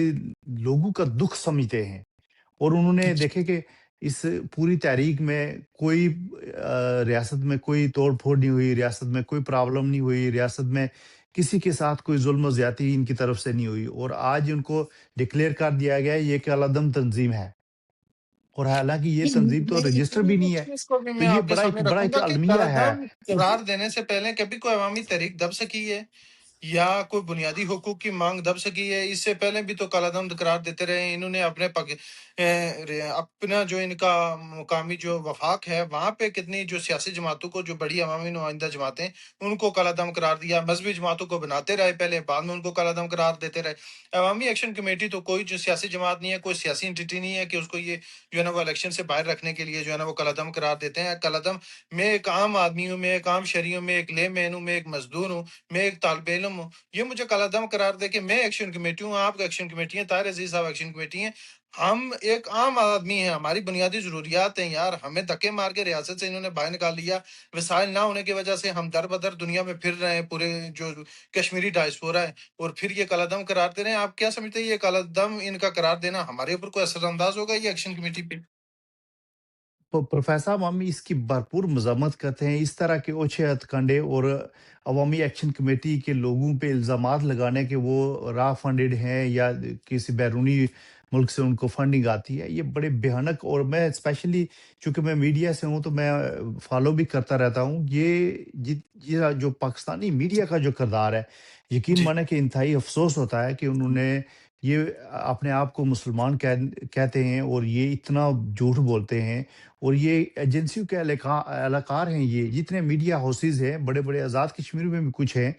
لوگوں کا دکھ سمجھتے ہیں۔ اور انہوں نے دیکھے کہ اس پوری تحریک میں کوئی ریاست میں کوئی توڑ پھوڑ نہیں ہوئی، ریاست میں کوئی پرابلم نہیں ہوئی، ریاست میں کسی کے ساتھ کوئی ظلم و زیادتی ان کی طرف سے نہیں ہوئی، اور آج ان کو ڈکلیئر کر دیا گیا ہے یہ کہ العدم تنظیم ہے، اور حالانکہ یہ تنظیم تو رجسٹر بھی نہیں ہے۔ اس کو بھی تو میں یہ آپ کے سامنے بڑا رکھوں ایک گا کہ المیہ ہے۔ قلعہ قرار دینے سے پہلے کبھی کوئی عوامی تحریک دب سکی ہے یا کوئی بنیادی حقوق کی مانگ دب سکی ہے؟ اس سے پہلے بھی تو کالعدم قرار دیتے رہے انہوں نے۔ اپنا جو ان کا مقامی جو وفاق ہے وہاں پہ کتنی جو سیاسی جماعتوں کو، جو بڑی عوامی نمائندہ جماعتیں، ان کو کالعدم قرار دیا، مذہبی جماعتوں کو بناتے رہے پہلے، بعد میں ان کو کالعدم قرار دیتے رہے۔ عوامی ایکشن کمیٹی تو کوئی جو سیاسی جماعت نہیں ہے، کوئی سیاسی انٹیٹی نہیں ہے کہ اس کو یہ جو ہے نا وہ الیکشن سے باہر رکھنے کے لیے جو ہے نا وہ کالعدم قرار دیتے ہیں۔ کالعدم، میں ایک عام آدمی ہوں، میں ایک عام شہری ہوں، میں ایک لے مین ہوں، میں ایک مزدور ہوں، میں ایک طالب علم ہوں، یہ مجھے کالعدم قرار دے کہ میں ایکشن کمیٹی ہوں، آپ ایکشن کمیٹی ہیں، طاہر عزیز صاحب ایکشن کمیٹی ہیں، ہم ایک عام آدمی ہیں، ہماری بنیادی ضروریات ہیں یار، ہمیں دھکے مار کے ریاست سے انہوں نے باہر نکال لیا، وسائل نہ ہونے کی وجہ سے ہم در بدر دنیا میں پھر رہے ہیں، پورے جو کشمیری ڈائسپورا ہے، اور پھر یہ کالعدم قرار دے رہے ہیں۔ آپ کیا سمجھتے ہیں یہ کالعدم ان کا قرار دینا ہمارے اوپر کوئی اثر انداز ہوگا یہ ایکشن کمیٹی پہ؟ پروفیسر صاحب، ہم اس کی بھرپور مذمت کرتے ہیں۔ اس طرح کے اوچھے ہتھ کنڈے اور عوامی ایکشن کمیٹی کے لوگوں پہ الزامات لگانے کہ وہ را فنڈڈ ہیں یا کسی بیرونی ملک سے ان کو فنڈنگ آتی ہے، یہ بڑے بھیانک، اور میں اسپیشلی چونکہ میں میڈیا سے ہوں تو میں فالو بھی کرتا رہتا ہوں، یہ جو پاکستانی میڈیا کا جو کردار ہے، یقین جی مانے کہ انتہائی افسوس ہوتا ہے کہ انہوں نے یہ اپنے آپ کو مسلمان کہتے ہیں، اور یہ اتنا جھوٹ بولتے ہیں، اور یہ ایجنسیوں کے اہلکار ہیں، یہ جتنے میڈیا ہاؤسز ہیں بڑے بڑے آزاد کشمیر میں بھی کچھ ہیں،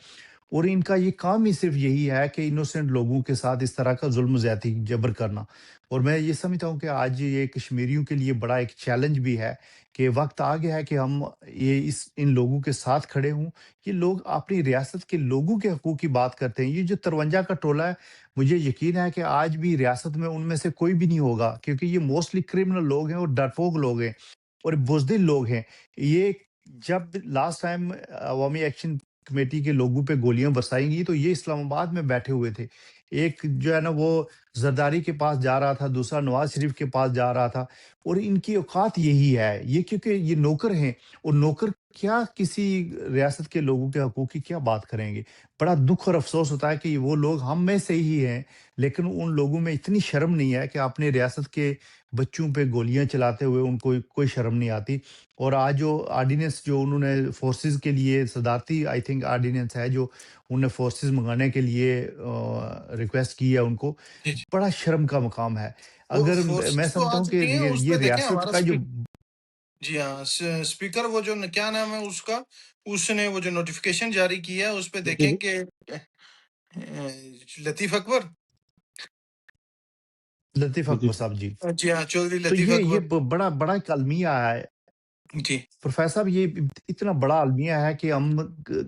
اور ان کا یہ کام ہی صرف یہی ہے کہ انوسینٹ لوگوں کے ساتھ اس طرح کا ظلم و زیادتی جبر کرنا۔ اور میں یہ سمجھتا ہوں کہ آج یہ کشمیریوں کے لیے بڑا ایک چیلنج بھی ہے کہ وقت آ گیا ہے کہ ہم ان لوگوں کے ساتھ کھڑے ہوں۔ یہ لوگ اپنی ریاست کے لوگوں کے حقوق کی بات کرتے ہیں۔ یہ جو 53 کا ٹولہ ہے، مجھے یقین ہے کہ آج بھی ریاست میں ان میں سے کوئی بھی نہیں ہوگا، کیونکہ یہ موسٹلی کرمنل لوگ ہیں اور ڈرپوک لوگ ہیں اور بزدل لوگ ہیں۔ یہ جب لاسٹ ٹائم عوامی ایکشن کمیٹی کے لوگوں پہ گولیاں برسائی گئی تو یہ اسلام آباد میں بیٹھے ہوئے تھے۔ ایک جو ہے نا وہ زرداری کے پاس جا رہا تھا، دوسرا نواز شریف کے پاس جا رہا تھا، اور ان کی اوقات یہی ہے، یہ کیونکہ یہ نوکر ہیں، اور نوکر کیا کسی ریاست کے لوگوں کے حقوق کی کیا بات کریں گے؟ بڑا دکھ اور افسوس ہوتا ہے کہ وہ لوگ ہم میں سے ہی ہیں، لیکن ان لوگوں میں اتنی شرم نہیں ہے کہ اپنے ریاست کے بچوں پہ گولیاں چلاتے ہوئے ان کو کوئی شرم نہیں آتی۔ اور آج جو آرڈیننس جو انہوں نے فورسز کے لیے صدارتی آئی تھنک آرڈیننس ہے جو انہوں نے فورسز منگانے کے لیے ریکویسٹ کی ہے ان کو، جی جی، بڑا شرم کا مقام ہے۔ وہ اگر میں فورسز تو سمجھتا آ ہوں کہ چکی ہیں اس یہ پہ، دیکھیں ریاست ہمارا کا جو جی ہاں، اسپیکر وہ جو کیا نام ہے اس کا، اس نے وہ جو نوٹیفیکیشن جاری کیا ہے اس پہ دیکھیں کہ لطیف اکبر، لطیف اکبر صاحب جی، جی ہاں، چودھری تو لطیف یہ اکبر، بڑا ایک المیہ ہے جی پروفیسر صاحب، یہ اتنا بڑا المیہ ہے کہ ہم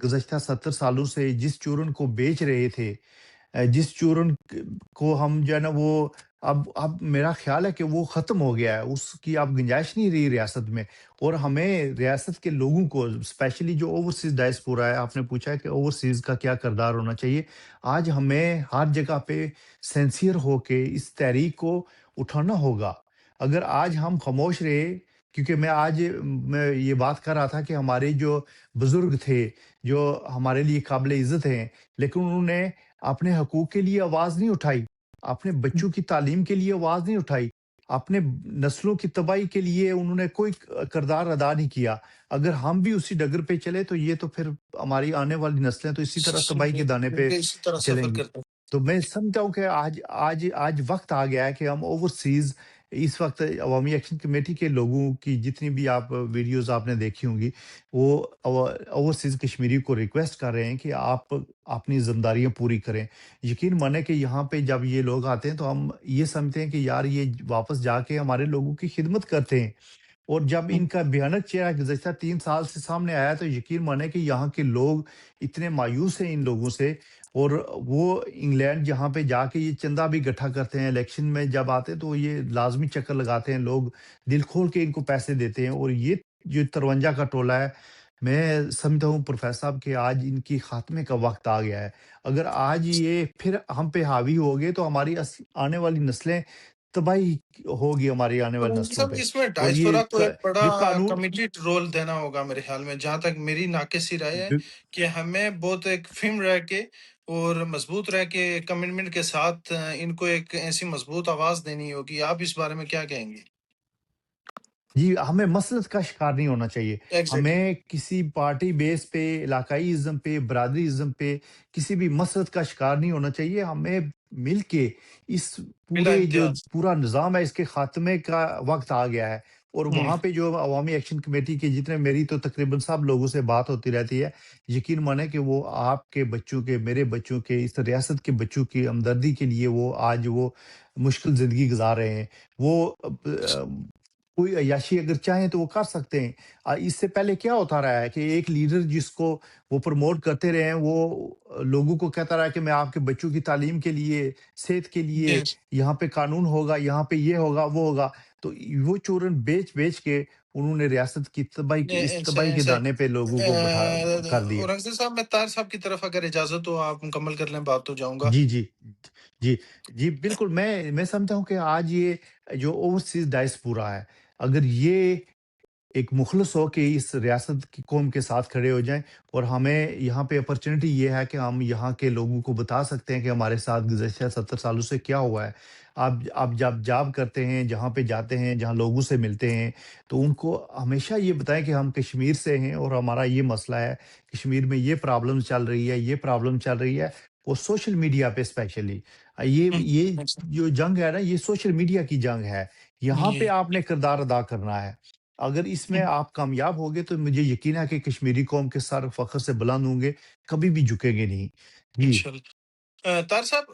گزشتہ 70 سالوں سے جس چورن کو بیچ رہے تھے، جس چورن کو ہم جو ہے نا وہ اب میرا خیال ہے کہ وہ ختم ہو گیا ہے، اس کی اب گنجائش نہیں رہی ریاست میں، اور ہمیں ریاست کے لوگوں کو اسپیشلی جو اوورسیز ڈائسپورا ہے، آپ نے پوچھا ہے کہ اوورسیز کا کیا کردار ہونا چاہیے، آج ہمیں ہر جگہ پہ سینسیئر ہو کے اس تحریک کو اٹھانا ہوگا۔ اگر آج ہم خاموش رہے، کیونکہ میں یہ بات کر رہا تھا کہ ہمارے جو بزرگ تھے، جو ہمارے لیے قابل عزت ہیں، لیکن انہوں نے اپنے حقوق کے لیے آواز نہیں اٹھائی، اپنے بچوں کی تعلیم کے لیے آواز نہیں اٹھائی، اپنے نسلوں کی تباہی کے لیے انہوں نے کوئی کردار ادا نہیں کیا۔ اگر ہم بھی اسی ڈگر پہ چلے تو یہ تو پھر ہماری آنے والی نسلیں تو اسی طرح تباہی کے دانے پہ بالکل اسی طرح چلیں سفر گی۔ کرتا تو میں سمجھتا ہوں کہ آج وقت آ گیا ہے کہ ہم اوورسیز، اس وقت عوامی ایکشن کمیٹی کے لوگوں کی جتنی بھی آپ ویڈیوز آپ نے دیکھی ہوں گی، وہ اوورسیز کشمیری کو ریکویسٹ کر رہے ہیں کہ آپ اپنی ذمہ داریاں پوری کریں۔ یقین مانے کہ یہاں پہ جب یہ لوگ آتے ہیں تو ہم یہ سمجھتے ہیں کہ یار یہ واپس جا کے ہمارے لوگوں کی خدمت کرتے ہیں، اور جب ان کا بھیانک چہرہ گزشتہ 3 سال سے سامنے آیا تو یقین مانے کہ یہاں کے لوگ اتنے مایوس ہیں ان لوگوں سے، اور وہ انگلینڈ جہاں پہ جا کے یہ چندہ بھی اکٹھا کرتے ہیں، الیکشن میں جب آتے ہیں تو یہ لازمی چکر لگاتے ہیں، لوگ دل کھول کے ان کو پیسے دیتے ہیں، اور یہ جو 53 کا ٹولہ ہے، میں سمجھتا ہوں پروفیسر صاحب کہ آج ان کی خاتمے کا وقت آ گیا ہے۔ اگر آج یہ پھر ہم پہ حاوی ہو گئے تو ہماری آنے والی نسلیں تباہی ہوگی، ہماری آنے والی تو نسلوں سب پہ۔ اس میں اور یہ ڈائسپورا کو ایک بڑا جو قانون کمیٹیڈ رول دینا ہوگا میرے خیال میں، جہاں تک میری ناقصی رائے ہے کہ ہمیں بہت ایک فم رہ کے اور مضبوط رہ کے کمٹمنٹ کے ساتھ ان کو ایک ایسی مضبوط آواز دینی ہوگی۔ آپ اس بارے میں کیا کہیں گے؟ جی، ہمیں مسلط کا شکار نہیں ہونا چاہیے، ایگزیکٹلی، ہمیں کسی پارٹی بیس پہ، علاقائی ازم پہ، برادری ازم پہ کسی بھی مسلط کا شکار نہیں ہونا چاہیے، ہمیں مل کے اس بلا پورے جو امتیاز۔ پورا نظام ہے اس کے خاتمے کا وقت آ گیا ہے۔ اور ہوں، وہاں پہ جو عوامی ایکشن کمیٹی کے جتنے، میری تو تقریباً سب لوگوں سے بات ہوتی رہتی ہے، یقین مانیں کہ وہ آپ کے بچوں کے، میرے بچوں کے، اس ریاست کے بچوں کی ہمدردی کے لیے وہ آج وہ مشکل زندگی گزار رہے ہیں۔ وہ کوئی عیاشی اگر چاہیں تو وہ کر سکتے ہیں۔ اس سے پہلے کیا ہوتا رہا ہے کہ ایک لیڈر جس کو وہ پروموٹ کرتے رہے ہیں، وہ لوگوں کو کہتا رہا ہے کہ میں آپ کے بچوں کی تعلیم کے لیے، صحت کے لیے، جی یہاں پہ قانون ہوگا، یہاں پہ یہ ہوگا، وہ ہوگا، تو وہ چورن بیچ کے انہوں نے ریاست کی تباہی، اس ایسے تباہی کے ایسے دانے پہ لوگوں کو کر دیا۔ اورنگزیب صاحب، میں طاہر صاحب کی طرف اگر اجازت ہو آپ مکمل کر لیں بات تو جاؤں گا۔ جی جی جی جی بالکل، میں سمجھتا ہوں کہ آج یہ جو اوورسیز ڈائسپورا ہے، اگر یہ ایک مخلص ہو کہ اس ریاست کی قوم کے ساتھ کھڑے ہو جائیں، اور ہمیں یہاں پہ اپرچونٹی یہ ہے کہ ہم یہاں کے لوگوں کو بتا سکتے ہیں کہ ہمارے ساتھ گزشتہ 70 سالوں سے کیا ہوا ہے۔ آپ جب جاب کرتے ہیں، جہاں پہ جاتے ہیں، جہاں لوگوں سے ملتے ہیں، تو ان کو ہمیشہ یہ بتائیں کہ ہم کشمیر سے ہیں اور ہمارا یہ مسئلہ ہے، کشمیر میں یہ پرابلم چل رہی ہے، یہ پرابلم چل رہی ہے، اور سوشل میڈیا پہ اسپیشلی یہ جو جنگ ہے نا، یہ سوشل میڈیا کی جنگ ہے، یہاں پہ آپ نے کردار ادا کرنا ہے۔ اگر اس میں آپ کامیاب ہوگے تو مجھے یقین ہے کہ کشمیری قوم کے سر فخر سے بلند ہوں گے، کبھی بھی جھکیں گے نہیں۔ جی انشاءاللہ۔ طاہر صاحب،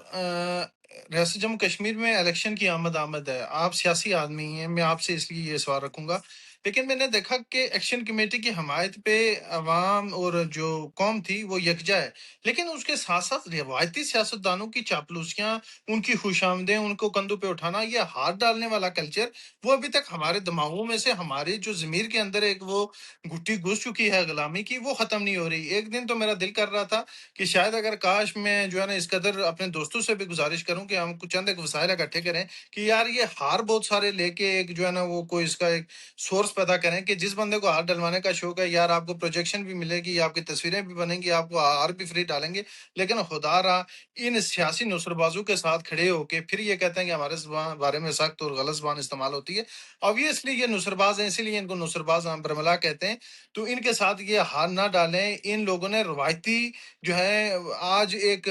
ریاست جموں کشمیر میں الیکشن کی آمد ہے، آپ سیاسی آدمی ہیں، میں آپ سے اس لیے یہ سوال رکھوں گا لیکن میں نے دیکھا کہ ایکشن کمیٹی کی حمایت پہ عوام اور جو قوم تھی وہ یکجا ہے، لیکن اس کے ساتھ ساتھ روایتی سیاستدانوں کی چاپلوسیاں، ان کی خوش آمدیں، ان کو کندھوں پہ اٹھانا، یہ ہاتھ ڈالنے والا کلچر وہ ابھی تک ہمارے دماغوں میں سے، ہمارے جو ضمیر کے اندر ایک وہ گھٹی گھس چکی ہے غلامی کی، وہ ختم نہیں ہو رہی۔ ایک دن تو میرا دل کر رہا تھا کہ شاید اگر کاش میں جو ہے نا اس قدر اپنے دوستوں سے بھی گزارش کروں کہ ہم کچھ چند ایک وسائل اکٹھے کریں کہ یار یہ ہار بہت سارے لے کے ایک جو ہے نا وہ کوئی اس کا ایک سورس پیدا کریں کہ جس بندے کو ہار ڈلوانے کا شوق ہے، یار آپ کو پروجیکشن بھی ملے گی، آپ کی تصویریں بھی بنیں گی، آپ کو ہار بھی فری ڈالیں گے، لیکن خدا را ان سیاسی نصر بازوں کے ساتھ کھڑے ہو کے پھر یہ کہتے ہیں کہ ہمارے بارے میں سخت اور غلط زبان استعمال ہوتی ہے۔ obviously یہ نصر باز ہیں، اسی لیے ان کو نصر باز برملا کہتے ہیں۔ تو ان کے ساتھ یہ ہار نہ ڈالیں۔ ان لوگوں نے روایتی جو ہے آج ایک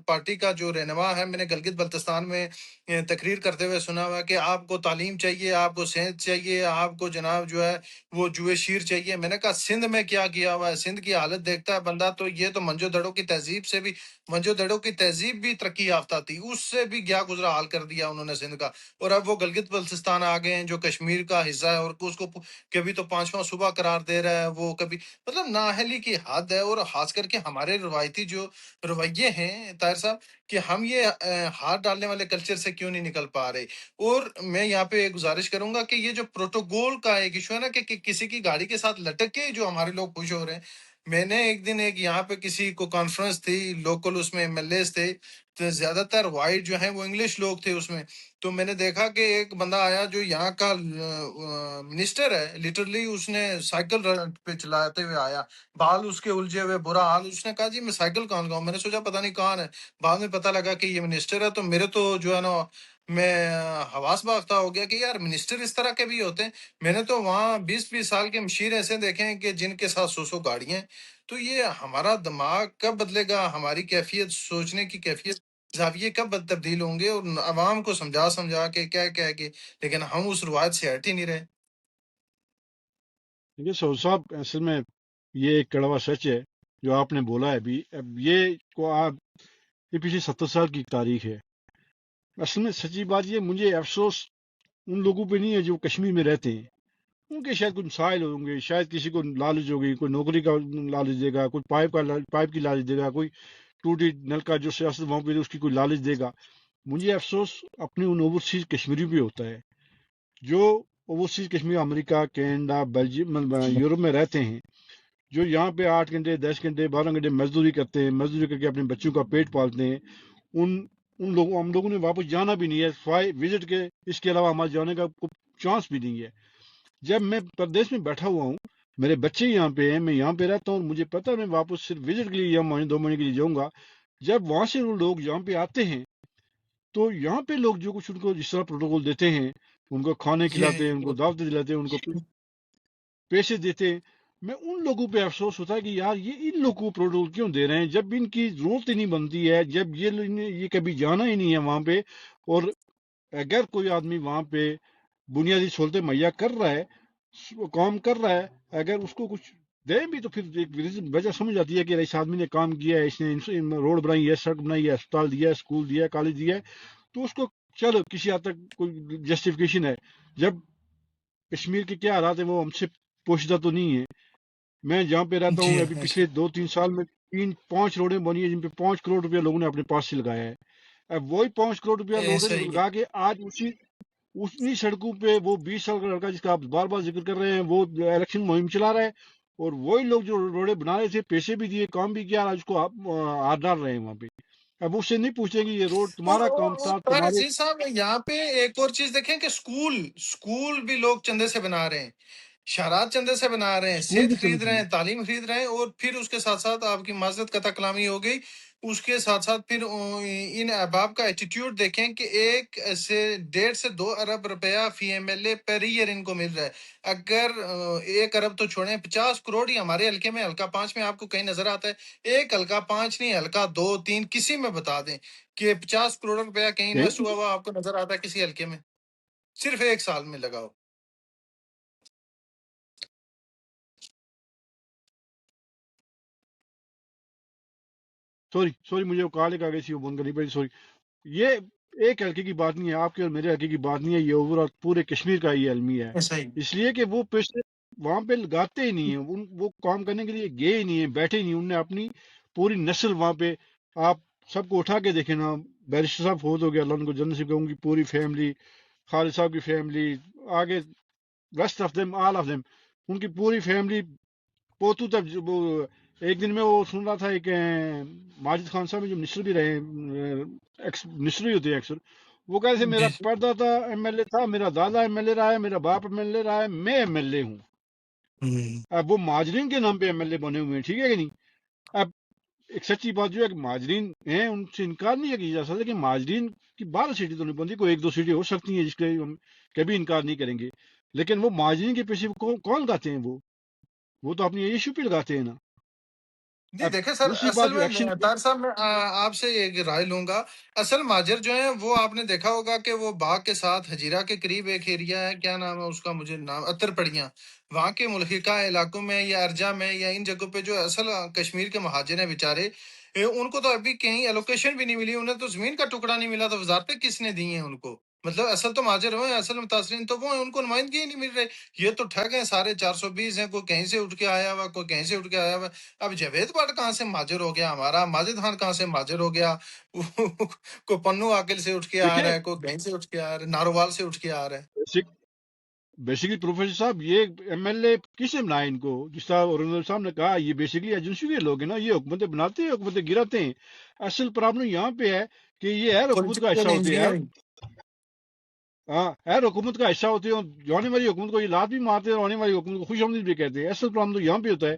پارٹی کا جو رہنما ہے، میں نے گلگت بلتستان میں تقریر کرتے ہوئے سنا ہوا کہ آپ کو تعلیم چاہیے، آپ کو صحت چاہیے، آپ کو جناب جو ہے وہ جوئے شیر چاہیے۔ میں نے کہا سندھ میں کیا کیا ہوا ہے؟ سندھ کی حالت دیکھتا ہے بندہ تو یہ تو منجو دڑوں کی تہذیب سے بھی، منجو دڑوں کی تہذیب بھی ترقی یافتہ تھی، اس سے بھی گیا گزرا حال کر دیا انہوں نے سندھ کا۔ اور اب وہ گلگت بلتستان آ گئے ہیں جو کشمیر کا حصہ ہے، اور اس کو کبھی تو پانچواں صوبہ قرار دے رہا ہے، وہ کبھی مطلب نااہلی کی حد ہے۔ اور خاص کر کے ہمارے روایتی جو رویے ہیں طاہر صاحب، کہ ہم یہ ہاتھ ڈالنے والے کلچر سے کیوں نہیں نکل پا رہے۔ اور میں یہاں پہ گزارش کروں گا کہ یہ جو پروٹوکول کا ایک ایشو ہے نا کہ کسی کی گاڑی کے ساتھ لٹک کے جو ہمارے لوگ خوش ہو رہے ہیں۔ میں نے ایک دن ایک یہاں پہ کسی کو کانفرنس تھی لوکل، اس میں ایم ایل ایز تھے، تو زیادہ تر وائٹ جو ہیں وہ انگلش لوگ تھے اس میں۔ تو میں نے دیکھا کہ ایک بندہ آیا جو یہاں کا منسٹر ہے، لٹرلی اس نے سائیکل پہ چلاتے ہوئے آیا، بال اس کے الجھے ہوئے، برا حال۔ اس نے کہا جی میں سائیکل کہاں گاؤں؟ میں نے سوچا پتہ نہیں کہاں ہے، بعد میں پتہ لگا کہ یہ منسٹر ہے۔ تو میرے تو جو ہے نا میں حواس باختہ ہو گیا کہ یار منسٹر اس طرح کے بھی ہوتے ہیں۔ میں نے تو وہاں 20-20 سال کے مشیر ایسے دیکھے ہیں کہ جن کے ساتھ 100 گاڑیاں ہیں۔ تو یہ ہمارا دماغ کب بدلے گا؟ ہماری کیفیت سوچنے کی کیفیت زاویے کب تبدیل ہوں گے؟ اور عوام کو سمجھا کے کہہ کے، لیکن ہم اس روایت سے ہٹ ہی نہیں رہے۔ دیکھیے سعود صاحب، اصل میں یہ ایک کڑوا سچ ہے جو آپ نے بولا ہے ابھی۔ اب یہ پچھلے 70 سال کی تاریخ ہے۔ اصل میں سچی بات یہ، مجھے افسوس ان لوگوں پہ نہیں ہے جو کشمیر میں رہتے ہیں۔ ان کے شاید کچھ مسائل ہوں گے، شاید کسی کو لالچ ہوگی، کوئی نوکری کا لالچ دے گا، کوئی پائپ کی لالچ دے گا، کوئی ٹوٹی نل کا جو سیاست وہاں پہ اس کی کوئی لالچ دے گا۔ مجھے افسوس اپنے ان اوورسیز کشمیری پہ ہوتا ہے جو اوورسیز کشمیر امریکہ، کینیڈا، بیلجیم، یورپ میں رہتے ہیں، جو یہاں پہ 8 گھنٹے 10 گھنٹے 12 گھنٹے مزدوری کرتے ہیں، مزدوری کر کے اپنے بچوں کا پیٹ پالتے ہیں۔ ہم لوگوں نے واپس جانا بھی نہیں ہے، وزٹ کے اس کے علاوہ ہمارے جانے کا چانس بھی نہیں ہے۔ جب میں پردیش میں بیٹھا ہوا ہوں، میرے بچے یہاں پہ ہیں، میں یہاں پہ رہتا ہوں، مجھے پتہ ہے میں واپس صرف وزٹ کے لیے یا مہینے 2 مہینے کے لیے جاؤں گا۔ جب وہاں سے وہ لوگ یہاں پہ آتے ہیں تو یہاں پہ لوگ جو کچھ ان کو جس طرح پروٹوکول دیتے ہیں، ان کو کھانے کھلاتے ہیں، ان کو دعوت دلاتے ہیں، ان کو پیسے دیتے ہیں، میں ان لوگوں پہ افسوس ہوتا ہے کہ یار یہ ان لوگوں کو پروٹوکول کیوں دے رہے ہیں جب ان کی ضرورت ہی نہیں بنتی ہے، جب یہ کبھی جانا ہی نہیں ہے وہاں پہ۔ اور اگر کوئی آدمی وہاں پہ بنیادی سہولتیں مہیا کر رہا ہے، کام کر رہا ہے، اگر اس کو کچھ دیں بھی تو پھر ایک وجہ سمجھ آتی ہے کہ اس آدمی نے کام کیا ہے، اس نے روڈ بنائی ہے، سڑک بنائی ہے، اسپتال دیا ہے، اسکول دیا ہے، کالج دیا ہے، تو اس کو چلو کسی حد تک کوئی جسٹیفیکیشن ہے۔ جب کشمیر کے کیا حالات ہیں وہ ہم سے پوشیدہ تو نہیں ہے۔ میں جہاں پہ رہتا جی ہوں ابھی پچھلے 2-3 سال میں 5 روڈیں بنی ہیں جن پہ 5 کروڑ روپیہ لوگوں نے اپنے پاس سے لگایا ہے۔ اب وہی 5 کروڑ روپیہ روڈیں صحیح لگا کے آج اسی سڑکوں پہ وہ 20 سال کا لڑکا جس کا آپ بار بار ذکر کر رہے ہیں وہ الیکشن مہم چلا رہا ہے، اور وہی لوگ جو روڈیں بنا رہے تھے، پیسے بھی دیے، کام بھی کیا، آج اس کو آپ ہاتھ ڈال رہے ہیں وہاں پہ۔ اب اس سے نہیں پوچھیں گے یہ روڈ تمہارا کام تھا، اور تمہارے عزیز صاحب یہاں پہ ایک اور چیز دیکھیں کہ اسکول بھی لوگ چندے سے بنا رہے ہیں، شہرات چندے سے بنا رہے ہیں، اسکول بھی صحت خرید چلتے رہے ہیں۔ ہیں، تعلیم خرید رہے ہیں، اور پھر اس کے ساتھ ساتھ آپ کی معذرت قطع کلامی ہو گئی، اس کے ساتھ ساتھ پھر ان احباب کا ایٹیٹیوڈ دیکھیں کہ 1.5 سے 2 ارب روپیہ فی ایم ایل اے پر ایئر ان کو مل رہا ہے۔ اگر 1 ارب تو چھوڑیں، 50 کروڑ ہی ہمارے حلقے میں، حلقہ 5 میں آپ کو کہیں نظر آتا ہے؟ ایک حلقہ 5 نہیں، حلقہ 2-3 کسی میں بتا دیں کہ 50 کروڑ روپیہ کہیں انویسٹ ہوا ہوا آپ کو نظر آتا ہے کسی حلقے میں؟ صرف 1 سال میں لگاؤ۔ سوری مجھے وہ کال ایک آ گئی تھی، وہ بند کرنی پڑی، سوری۔ یہ ایک حلقے کی بات نہیں ہے، آپ کے اور میرے حلقے کی بات نہیں ہے، یہ اوور آل پورے کشمیر کا یہ المیہ ہے، صحیح اس لیے کہ وہ پیسے وہاں پہ لگاتے ہی نہیں ہیں، وہ کام کرنے کے لیے گئے ہی نہیں ہیں، بیٹھے ہی نہیں، انہوں نے اپنی پوری نسل وہاں پہ، آپ سب کو اٹھا کے دیکھیں نا، بیرسٹر صاحب فوت ہو گیا، اللہ ان کو جنت نصیب کرے، ان کی پوری فیملی، خالد صاحب کی فیملی، آگے rest of them all of them, ان کی پوری فیملی پوتو تک ایک دن میں وہ سن رہا تھا ایک ماجد خان صاحب جو منسٹر بھی رہے منسٹر ہی ہوتے ہیں اکثر، وہ کہتے تھے میرا جی پردادا ایم ایل اے تھا، میرا دادا ایم ایل اے رہا ہے، میرا باپ ایم ایل اے رہا ہے، میں ایم ایل اے ہوں۔ اب وہ مہاجرین کے نام پہ ایم ایل اے بنے ہوئے ہیں، ٹھیک ہے کہ نہیں؟ اب ایک سچی بات جو ہے کہ مہاجرین ہیں، ان سے انکار نہیں کیا جا سکتا، لیکن مہاجرین کی 12 سیٹیں تو نہیں بنتی، کوئی 1-2 سیٹیں ہو سکتی ہیں جس کے ہم کبھی انکار نہیں کریں گے، لیکن وہ مہاجرین کے پیچھے کون لگاتے ہیں؟ وہ تو اپنی ایشو پہ لگاتے ہیں نا۔ جی اب دیکھیں سر، دوسری بات اصل جو ایکشن میں طاہر صاحب میں آپ سے ایک رائے لوں گا۔ اصل مہاجر جو ہیں وہ آپ نے دیکھا ہوگا کہ وہ باغ کے ساتھ حجیرہ کے قریب ایک ایریا ہے، کیا نام ہے اس کا، مجھے نام اتر پڑیاں، وہاں کے ملحقہ علاقوں میں یا ارجا میں یا ان جگہوں پہ جو اصل کشمیر کے مہاجر ہیں بیچارے، ان کو تو ابھی کہیں ایلوکیشن بھی نہیں ملی، انہیں تو زمین کا ٹکڑا نہیں ملا، تو وزارتیں کس نے دی ہیں ان کو؟ مطلب اصل تو مہاجر ہوئے ہیں، اصل متاثرین تو وہ ہیں، ان کو نمائندگی ہی نہیں مل رہی۔ یہ تو ٹھگ ہیں سارے، 420 ہیں، کوئی کہیں سے اٹھ کے آیا ہوا، کوئی کہیں سے اٹھ کے آیا ہوا۔ اب جاوید بٹ کہاں سے مہاجر ہو گیا ہمارا، ماجد خان کہاں سے مہاجر ہو گیا، کوئی پنو عاقل سے اٹھ کے آ دیکھیں، رہا ہے، کوئی کہیں سے اٹھ کے آ رہا ہے، ناروال سے اٹھ کے آ رہا ہے۔ بیسکلی پروفیسر صاحب یہ ایم ایل اے کس نے بنایا ان کو؟ جس طرح اورنگزیب صاحب نے کہا، یہ بیسکلی ایجنسی کے لوگ ہیں نا، یہ حکومتیں بناتے ہیں، حکومتیں گراتے ہیں۔ اصل پرابلم یہاں پہ ہے کہ یہ ہر حکومت کا حصہ پولیٹیکل ہوتے ہیں، انجینئرنگ۔ ہاں ہر حکومت کا حصہ ہوتے ہیں، جو آنے والی حکومت کو یہ لات بھی مارتے ہیں اور آنے والی حکومت کو خوش آمدید بھی کہتے ہیں۔ اصل پرابلم تو یہاں پہ ہوتا ہے،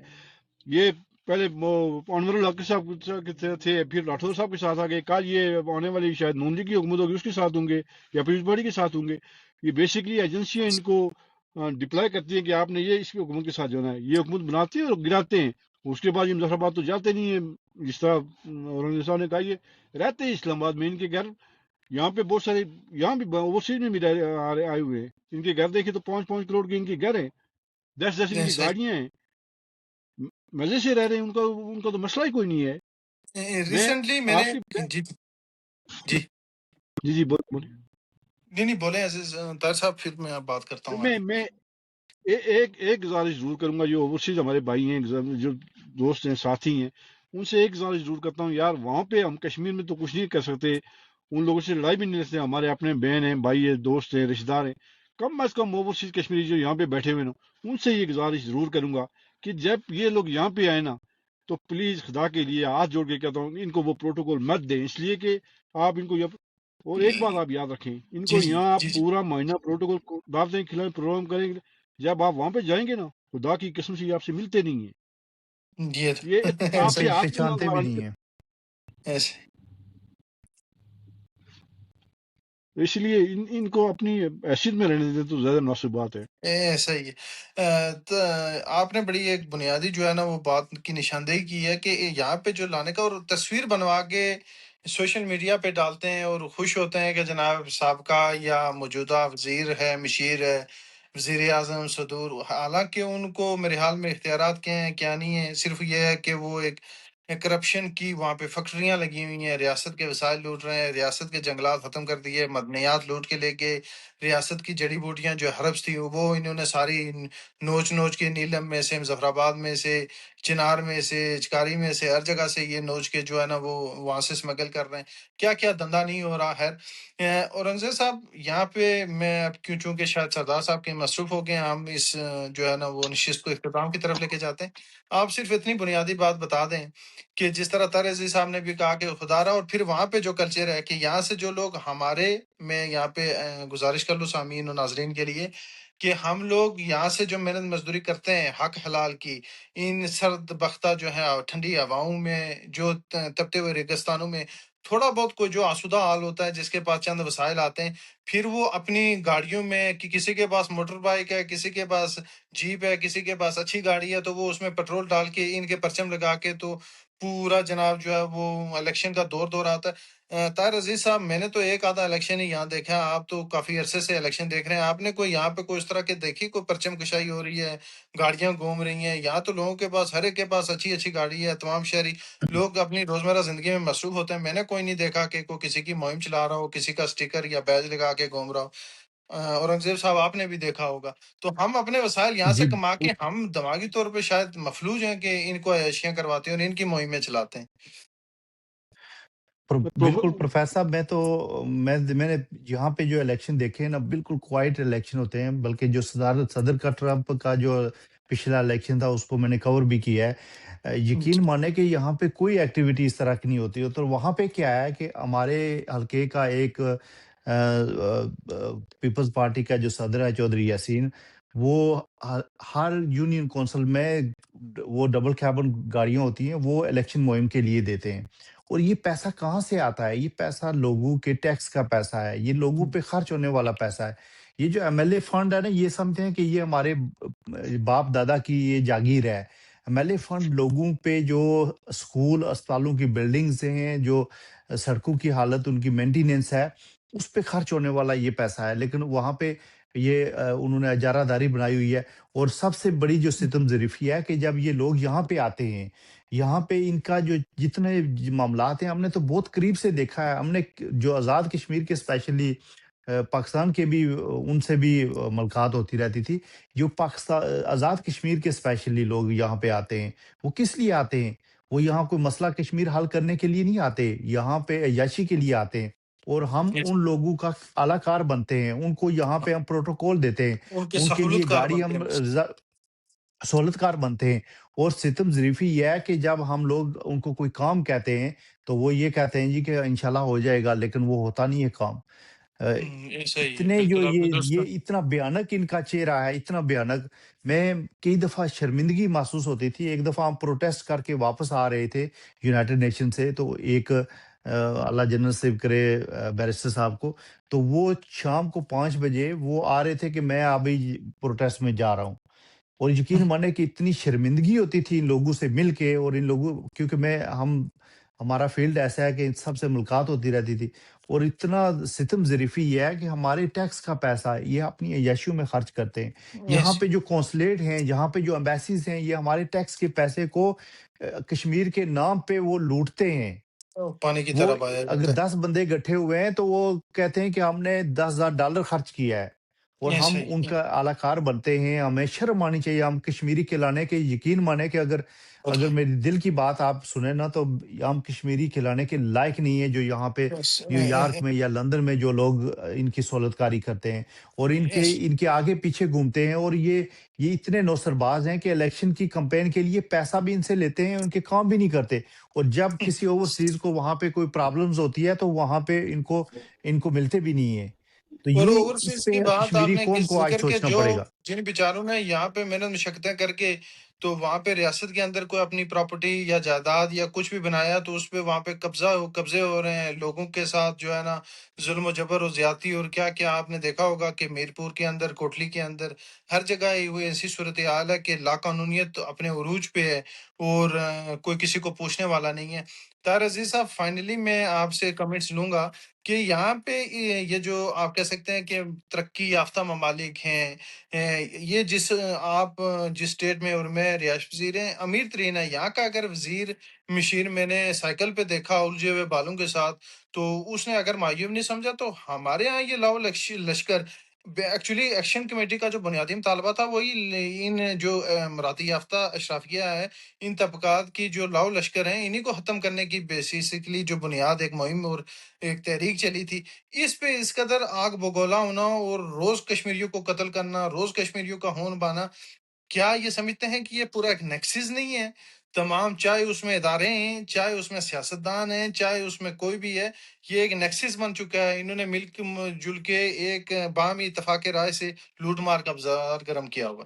یہ پہلے انور الحق صاحب تھے، پھر راٹھور صاحب کے ساتھ آگے، کل یہ آنے والی شاید نون لیگ کی حکومت ہوگی اس کے ساتھ ہوں گے یا پیپلز پارٹی کے ساتھ ہوں گے۔ یہ بیسکلی ایجنسیاں ان کو ڈپلائی کرتی ہیں کہ آپ نے یہ اس کی حکومت کے ساتھ جانا ہے، یہ حکومت بناتے ہیں اور گراتے ہیں، اس کے بعد یہ مظفرآباد تو جاتے نہیں ہیں، جس طرح اورنگزیب صاحب نے کہا، یہ رہتے ہیں اسلام آباد میں، ان کے گھر یہاں پہ بہت سارے، یہاں بھی اوورسیز میں بھی آئے ہوئے ہیں، ان کے گھر دیکھے تو 5-5 کروڑ کے ان کے گھر ہیں، 10 ان کی گاڑیاں ہیں، مزے سے رہ رہے ہیں، ان کا تو مسئلہ ہی کوئی نہیں ہے۔ میں ریسنٹلی میں آپ نے، کی جی جی جی بولیں۔ نہیں بولیں عزیز طاہر صاحب، پھر میں بات کرتا ہوں آگے۔ میں ایک گزارش ضرور کروں گا، جو اوورسیز ہمارے بھائی ہیں، جو دوست ہیں، ساتھی ہیں، ان سے ایک گزارش ضرور کرتا ہوں، یار وہاں پہ ہم کشمیر میں تو کچھ نہیں کر سکتے، ان لوگوں سے لڑائی بھی نہیں لڑتے، ہمارے اپنے بہن ہیں، بھائی ہیں، دوست ہیں، رشتہ دار ہیں، کم از کم اوورسیز کشمیری جو یہاں پہ بیٹھے ہوئے نا، ان سے یہ گزارش ضرور کروں گا کہ جب یہ لوگ یہاں پہ آئے نا، تو پلیز خدا کے لیے ہاتھ جوڑ کے کہتا ہوں، ان کو وہ پروٹوکول مت دیں، اس لیے کہ آپ ان کو اور ایک بات آپ یاد رکھیں، ان جی کو جی یہاں آپ جی جی پورا مہینہ پروٹوکول دعوتیں کھلائیں، پروگرام کریں گے، جب آپ وہاں پہ جائیں گے نا، خدا کی قسم سے یہ آپ سے ملتے نہیں ہیں، یہ یہ تو آپ ایسے سے ہی ہاتھ بھی پہچانتے بھی لگانا نہیں نہیں ہیں۔ چاہتے، ایسے اس لیے ان کو اپنی حیثیت میں رہنے دیں تو زیادہ مناسب بات ہے۔ ایسا ہی ہے۔ تو آپ نے بڑی ایک بنیادی جو ہے نا وہ بات کی نشاندہی کی ہے کہ یہاں پہ جو لانے کا، اور تصویر بنوا کے سوشل میڈیا پہ ڈالتے ہیں اور خوش ہوتے ہیں کہ جناب سابقہ یا موجودہ وزیر ہے، مشیر ہے، وزیر اعظم صدور، حالانکہ ان کو میرے حال میں اختیارات کیا ہیں کیا نہیں ہیں، صرف یہ ہے کہ وہ ایک کرپشن کی وہاں پہ فیکٹریاں لگی ہوئی ہیں، ریاست کے وسائل لوٹ رہے ہیں، ریاست کے جنگلات ختم کر دیے، مدنیات لوٹ کے لے کے، ریاست کی جڑی بوٹیاں جو حربس تھی وہ انہوں نے ساری نوچ نوچ کے، نیلم میں سے، مظفر آباد میں سے، چنار میں سے، چکاری میں سے، ہر جگہ سے یہ نوچ کے جو ہے نا وہ وہاں سے اسمگل کر رہے ہیں۔ کیا کیا دھندا نہیں ہو رہا ہے۔ اورنگزیب صاحب یہاں پہ میں اب کیوں، چونکہ شاید سردار صاحب کے مصروف ہو گئے ہیں، ہم اس جو ہے نا وہ نشست کو اختتام کی طرف لے کے جاتے ہیں۔ آپ صرف اتنی بنیادی بات بتا دیں کہ جس طرح طاہر عزیز صاحب نے بھی کہا کہ خدا رہا، اور پھر وہاں پہ جو کلچر ہے کہ یہاں سے جو لوگ ہمارے، میں یہاں پہ گزارش کر لوں سامعین و ناظرین کے لیے کہ ہم لوگ یہاں سے جو محنت مزدوری کرتے ہیں حق حلال کی، ان سرد بختہ جو ہے ٹھنڈی ہواؤں میں، جو تپتے ہوئے ریگستانوں میں، تھوڑا بہت کوئی جو آسودہ حال ہوتا ہے، جس کے پاس چند وسائل آتے ہیں، پھر وہ اپنی گاڑیوں میں، کہ کسی کے پاس موٹر بائک ہے، کسی کے پاس جیپ ہے، کسی کے پاس اچھی گاڑی ہے، تو وہ اس میں پیٹرول ڈال کے ان کے پرچم لگا کے تو پورا جناب جو ہے وہ الیکشن کا دور آتا ہے۔ طاہر عزیز صاحب، میں نے تو ایک آدھا الیکشن ہی یہاں دیکھا ہے، آپ تو کافی عرصے سے الیکشن دیکھ رہے ہیں، آپ نے کوئی یہاں پہ کوئی اس طرح کے دیکھی کوئی پرچم کشائی ہو رہی ہے، گاڑیاں گھوم رہی ہیں؟ یہاں تو لوگوں کے پاس، ہر ایک کے پاس اچھی اچھی گاڑی ہے، تمام شہری لوگ اپنی روزمرہ زندگی میں مصروف ہوتے ہیں، میں نے کوئی نہیں دیکھا کہ کوئی کسی کی مہم چلا رہا ہو، کسی کا اسٹیکر یا بیج لگا کے گھوم رہا ہو۔ اورنگزیب صاحب، آپ نے بھی دیکھا ہوگا۔ تو ہم اپنے وسائل یہاں جی سے کما کے ہم دماغی طور پہ شاید مفلوج ہیں کہ ان کو عیاشیاں کرواتے ہیں اور ان کی مہمیں چلاتے ہیں۔ بالکل پروفیسر صاحب، میں نے یہاں پہ جو الیکشن دیکھے ہیں نا، بالکل کوائٹ الیکشن ہوتے ہیں، بلکہ جو صدر کا ٹرمپ کا جو پچھلا الیکشن تھا اس کو میں نے کور بھی کیا ہے۔ یقین مانے کہ یہاں پہ کوئی ایکٹیویٹی اس طرح کی نہیں ہوتی، تو وہاں پہ کیا ہے کہ ہمارے حلقے کا ایک پیپلز پارٹی کا جو صدر ہے چودھری یاسین، وہ ہر یونین کونسل میں وہ ڈبل کیبن گاڑیاں ہوتی ہیں، وہ الیکشن مہم کے لیے دیتے ہیں۔ اور یہ پیسہ کہاں سے آتا ہے؟ یہ پیسہ لوگوں کے ٹیکس کا پیسہ ہے، یہ لوگوں پہ خرچ ہونے والا پیسہ ہے۔ یہ جو ایم ایل اے فنڈ ہے نا، یہ سمجھتے ہیں کہ یہ ہمارے باپ دادا کی یہ جاگیر ہے۔ ایم ایل اے فنڈ لوگوں پہ جو اسکول اسپتالوں کی بلڈنگز ہیں، جو سڑکوں کی حالت ان کی مینٹیننس ہے، اس پہ خرچ ہونے والا یہ پیسہ ہے، لیکن وہاں پہ یہ انہوں نے اجارہ داری بنائی ہوئی ہے۔ اور سب سے بڑی جو ستم ظریفی ہے کہ جب یہ لوگ یہاں پہ آتے ہیں، یہاں پہ ان کا جو جتنے معاملات ہیں، ہم نے تو بہت قریب سے دیکھا ہے۔ ہم نے جو آزاد کشمیر کے اسپیشلی پاکستان کے بھی ان سے بھی ملاقات ہوتی رہتی تھی، جو پاکستان آزاد کشمیر کے اسپیشلی لوگ یہاں پہ آتے ہیں، وہ کس لیے آتے ہیں؟ وہ یہاں کوئی مسئلہ کشمیر حل کرنے کے لیے نہیں آتے، یہاں پہ عیاشی کے لیے آتے ہیں۔ اور ہم ان لوگوں کا اعلی کار بنتے ہیں، ان کو یہاں پہ ہم پروٹوکول دیتے ہیں، ان کے ان کے لیے سہولت کار گاڑی بنتے ہم ہیں بس۔ سہولت کار بنتے ہیں۔ اور ستم ظریفی یہ ہے کہ جب ہم لوگ ان کو کوئی کام کہتے ہیں تو وہ یہ کہتے ہیں جی کہ انشاءاللہ ہو جائے گا، لیکن وہ ہوتا نہیں ہے کام۔ ایسا ہی ہے، اتنے جو بالکل آپ نے درست یہ اتنا بھیانک ان کا چہرہ ہے، اتنا بھیانک۔ میں کئی دفعہ شرمندگی محسوس ہوتی تھی۔ ایک دفعہ ہم پروٹیسٹ کر کے واپس آ رہے تھے یونائٹڈ نیشن سے، تو ایک اللہ جنت نصیب کرے بیرسٹر صاحب کو، تو وہ شام کو 5 بجے وہ آ رہے تھے کہ میں ابھی پروٹیسٹ میں جا رہا ہوں۔ اور یقین مانے کہ اتنی شرمندگی ہوتی تھی ان لوگوں سے مل کے، اور ان لوگوں کیونکہ ہمارا فیلڈ ایسا ہے کہ ان سب سے ملاقات ہوتی رہتی تھی۔ اور اتنا ستم ظریفی یہ ہے کہ ہمارے ٹیکس کا پیسہ یہ اپنی عیاشیوں میں خرچ کرتے ہیں۔ یہاں ایسے پہ جو کونسلیٹ ہیں، یہاں پہ جو ایمبیسیز ہیں، یہ ہمارے ٹیکس کے پیسے کو کشمیر کے نام پہ وہ لوٹتے ہیں۔ پانی کی وہ طرح بہایا اگر جاتا 10 بندے گٹھے ہوئے ہیں تو وہ کہتے ہیں کہ ہم نے $10,000 خرچ کیا ہے، اور ہے۔ ایسا ہم ہی ان ہے۔ کا اعلی کار بنتے ہیں۔ ہمیں شرم آنی چاہیے، ہم کشمیری کھلانے کے، یقین مانے کہ اگر میری دل کی بات آپ سنیں نا، تو ہم کشمیری کھلانے کے لائق نہیں ہے، جو یہاں پہ نیو یارک میں یا لندن میں جو لوگ ان کی سہولت کاری کرتے ہیں اور ان کے آگے پیچھے گھومتے ہیں۔ اور یہ اتنے نوسر باز ہیں کہ الیکشن کی کمپین کے لیے پیسہ بھی ان سے لیتے ہیں، ان کے کام بھی نہیں کرتے۔ اور جب کسی اوورسیز کو وہاں پہ کوئی پرابلمز ہوتی ہے تو وہاں پہ ان کو ملتے بھی نہیں ہیں۔ تو اور یہ اس اوورسیز کی پہ بات آپ کشمیری نے قوم کس کو آج ذکر کے، سوچنا جو پڑے گا۔ جن بیچاروں نے یہاں پہ محنت مشقتیں کر کے تو وہاں پہ ریاست کے اندر کوئی اپنی پراپرٹی یا جائیداد یا کچھ بھی بنایا، تو اس پہ وہاں پہ قبضے ہو رہے ہیں لوگوں کے ساتھ، جو ہے نا ظلم و جبر و زیادتی، اور کیا کیا آپ نے دیکھا ہوگا کہ میرپور کے اندر، کوٹلی کے اندر، ہر جگہ یہ ایسی صورتحال ہے کہ لا قانونیت اپنے عروج پہ ہے، اور کوئی کسی کو پوچھنے والا نہیں ہے۔ طاہر عزیز صاحب، فائنلی میں آپ سے کمنٹس لوں گا کہ یہاں پہ یہ جو آپ کہہ سکتے ہیں کہ ترقی یافتہ ممالک ہیں، یہ آپ جس اسٹیٹ میں اور میں رہائش پذیر ہیں، امیر ترین ہے، یہاں کا اگر وزیر مشیر میں نے سائیکل پہ دیکھا الجھے ہوئے بالوں کے ساتھ، تو اس نے اگر معیوب نہیں سمجھا، تو ہمارے ہاں یہ لاؤ لشکر ایکچولی ایکشن کمیٹی کا جو بنیادی مطالبہ تھا، وہی ان جو مراتی یافتہ اشرافیہ ہے، ان طبقات کی جو لاؤ لشکر ہیں، انہی کو ختم کرنے کی بیسیکلی جو بنیاد ایک مہم اور ایک تحریک چلی تھی، اس پہ اس قدر آگ بگولا ہونا اور روز کشمیریوں کو قتل کرنا، روز کشمیریوں کا ہون بانا، کیا یہ سمجھتے ہیں کہ یہ پورا ایک نیکسس نہیں ہے؟ تمام، چاہے اس میں ادارے ہیں، چاہے اس میں سیاستدان ہیں، چاہے اس میں کوئی بھی ہے، یہ ایک نیکسس بن چکا ہے۔ انہوں نے مل جل کے ایک باہمی اتفاق رائے سے لوٹ مار کا بازار گرم کیا ہوا۔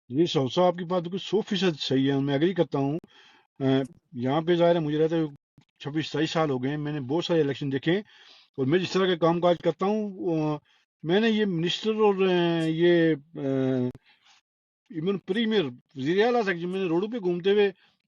جی صاحب، آپ کی بات بالکل 100% صحیح ہے، میں ایگری کرتا ہوں۔ یہاں پہ ظاہر ہے مجھے رہتے 26-27 سال ہو گئے ہیں، میں نے بہت سارے الیکشن دیکھے ہیں، اور میں جس طرح کا کام کاج کرتا ہوں، میں نے یہ منسٹر اور یہ ایون پریمیئر وزیر اعلیٰ تک، جب میں نے روڈوں پہ گھومتے ہوئے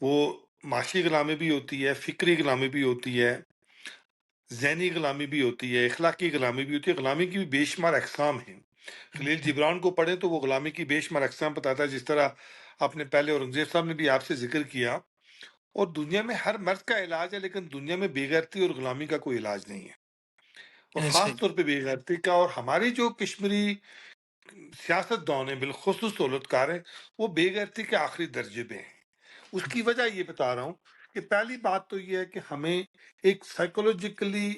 وہ معاشی غلامی بھی ہوتی ہے، فکری غلامی بھی ہوتی ہے، ذہنی غلامی بھی ہوتی ہے، اخلاقی غلامی بھی ہوتی ہے۔ غلامی کی بھی بے شمار اقسام ہیں۔ خلیل جبران کو پڑھیں تو وہ غلامی کی بے شمار اقسام بتاتا ہے، جس طرح آپ نے پہلے اورنگزیب صاحب نے بھی آپ سے ذکر کیا۔ اور دنیا میں ہر مرض کا علاج ہے، لیکن دنیا میں بے غیرتی اور غلامی کا کوئی علاج نہیں ہے، اور خاص صحیح. طور پہ بے غیرتی کا۔ اور ہماری جو کشمیری سیاست دان ہیں، بالخصوص دولتکار ہیں، وہ بے غیرتی کے آخری درجے پہ ہیں۔ اس کی وجہ یہ بتا رہا ہوں کہ پہلی بات تو یہ ہے کہ ہمیں ایک سائیکولوجیکلی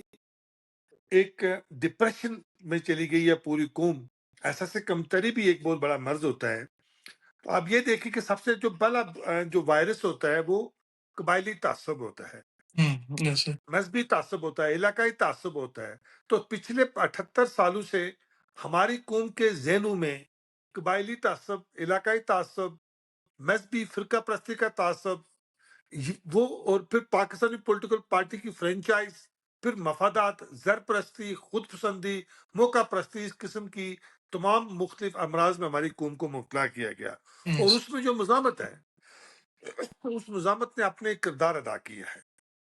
ایک ڈپریشن میں چلی گئی ہے پوری قوم۔ احساس کمتری بھی ایک بہت بڑا مرض ہوتا ہے۔ تو آپ یہ دیکھیں کہ سب سے جو بڑا جو وائرس ہوتا ہے وہ قبائلی تعصب ہوتا ہے، Yes. مذہبی تعصب ہوتا ہے، علاقائی تعصب ہوتا ہے۔ تو پچھلے 78 سالوں سے ہماری قوم کے ذہنوں میں قبائلی تعصب، علاقائی تعصب، مذہبی فرقہ پرستی کا تعصب، وہ، اور پھر پاکستانی پولیٹیکل پارٹی کی فرینچائز، پھر مفادات، زر پرستی، خود پسندی، موقع پرستی، اس قسم کی تمام مختلف امراض میں ہماری قوم کو مبتلا کیا گیا۔ اور Yes. اس میں جو مزاحمت ہے، اس مزاحمت نے اپنے کردار ادا کیا ہے۔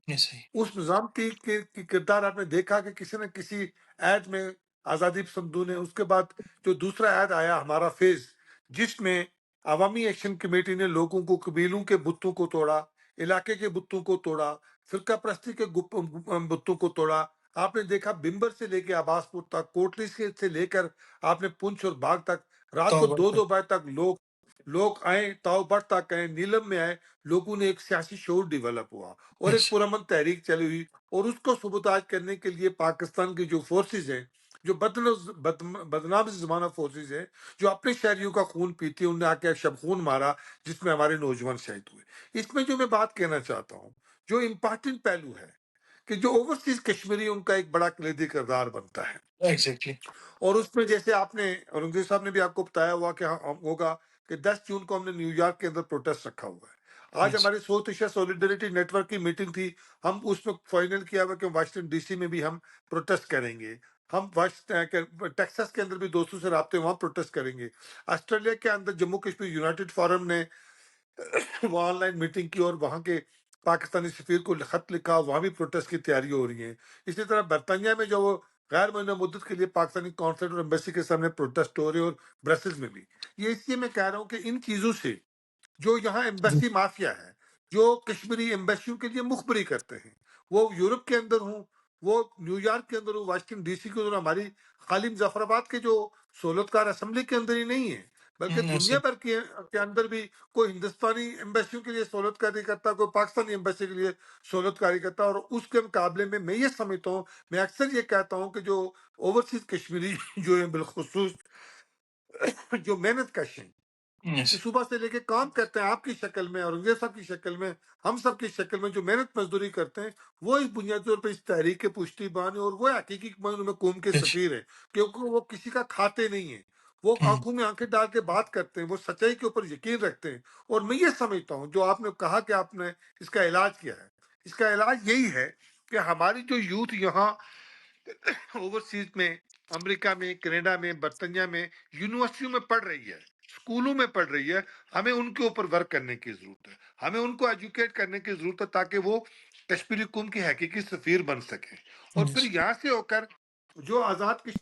Yes. صحیح. اس نظام کی کردار آپ نے دیکھا کہ کسی نہ کسی عہد میں آزادی پسندوں نے، اس کے بعد جو دوسرا عہد آیا ہمارا فیض، جس میں عوامی ایکشن کمیٹی نے لوگوں کو، قبیلوں کے بتوں کو توڑا، علاقے کے بتوں کو توڑا، فرقہ پرستی کے بتوں کو توڑا۔ آپ نے دیکھا بمبر سے لے کے عباس پور تک، کوٹلی سے لے کر آپ نے پنچ اور باغ تک، رات کو توبہ. 2 بجے تک لوگ آئے، تاؤ بٹ تک آئے، نیلم میں آئے۔ لوگوں نے ایک سیاسی شعور ڈیولپ ہوا اور ایک Yes. پرامن تحریک چلی ہوئی، اور اس کو سبوتاج کرنے کے لیے پاکستان کی جو فورسز ہیں، جو بدنام زمانہ فورسز ہیں، جو اپنے شہریوں کا خون پیتی ہیں، انہوں نے آ کے شب خون مارا، جس میں ہمارے نوجوان شہید ہوئے۔ اس میں جو میں بات کہنا چاہتا ہوں، جو امپارٹنٹ پہلو ہے کہ جو اوورسیز کشمیری، ان کا ایک بڑا کلیدی کردار بنتا ہے۔ Exactly. اور اس میں جیسے آپ نے، اورنگزیب صاحب نے بھی آپ کو بتایا ہوا کہ ہوگا کہ 10 جون کو ہم نے نیو یارک کے اندر پروٹیسٹ رکھا ہوا ہے۔ آج Yes. ہماری ساؤتھ ایشیا سولیڈریٹی نیٹ ورک کی میٹنگ تھی، ہم اس میں فائنل کیا ہوا کہ واشنگٹن ڈی سی میں بھی ہم پروٹیسٹ کریں گے۔ ہم ٹیکساس کے اندر بھی دوستوں سے رابطے، وہاں پروٹیسٹ کریں گے۔ آسٹریلیا کے اندر جموں کشمیر یونائٹڈ فورم نے وہ آن لائن میٹنگ کی، اور وہاں کے پاکستانی سفیر کو خط لکھا، وہاں بھی پروٹیسٹ کی تیاری ہو رہی ہیں۔ اسی طرح برطانیہ میں جو وہ غیر معینہ مدت کے لیے پاکستانی کانسلیٹ اور ایمبیسی کے سامنے پروٹیسٹ ہو رہے ہیں، اور برسلز میں بھی۔ یہ اس لیے میں کہہ رہا ہوں کہ ان چیزوں سے جو یہاں ایمبیسی مافیا ہے، جو کشمیری ایمبیسیوں کے لیے مخبری کرتے ہیں، وہ یورپ کے اندر ہوں، وہ نیو یارک کے اندر ہوں، واشنگٹن ڈی سی کے اندر، ہماری خالی مظفر آباد کے جو سہولتکار اسمبلی کے اندر ہی نہیں ہے، بلکہ Yes. دنیا بھر کے اندر بھی کوئی ہندوستانی ایمبیسیوں کے لیے سہولت کاری کرتا ہے، کوئی پاکستانی ایمبیسی کے لیے سہولت کاری کرتا ہے۔ اور اس کے مقابلے میں یہ سمجھتا ہوں، میں اکثر یہ کہتا ہوں کہ جو اوورسیز کشمیری جو ہیں، بالخصوص جو محنت کش ہیں، کہ Yes. صبح سے لے کے کام کرتے ہیں، آپ کی شکل میں، اورنگزیب صاحب کی شکل میں، ہم سب کی شکل میں جو محنت مزدوری کرتے ہیں، وہ اس بنیادی طور پہ اس تحریک کے پشتی بان ہیں، اور وہ حقیقی معنوں میں قوم کے Yes. سفیر ہیں، کیونکہ وہ کسی کا کھاتے نہیں ہیں، وہ آنکھوں میں آنکھیں ڈال کے بات کرتے ہیں، وہ سچائی کے اوپر یقین رکھتے ہیں۔ اور میں یہ سمجھتا ہوں، جو آپ نے کہا کہ آپ نے اس کا علاج کیا ہے، اس کا علاج یہی ہے کہ ہماری جو یوتھ یہاں اوورسیز میں، امریکہ میں، کینیڈا میں، برطانیہ میں یونیورسٹیوں میں پڑھ رہی ہے، اسکولوں میں پڑھ رہی ہے، ہمیں ان کے اوپر ورک کرنے کی ضرورت ہے، ہمیں ان کو ایجوکیٹ کرنے کی ضرورت ہے، تاکہ وہ کشمیری قوم کی حقیقی سفیر بن سکیں۔ اور پھر Yes. یہاں سے ہو کر جو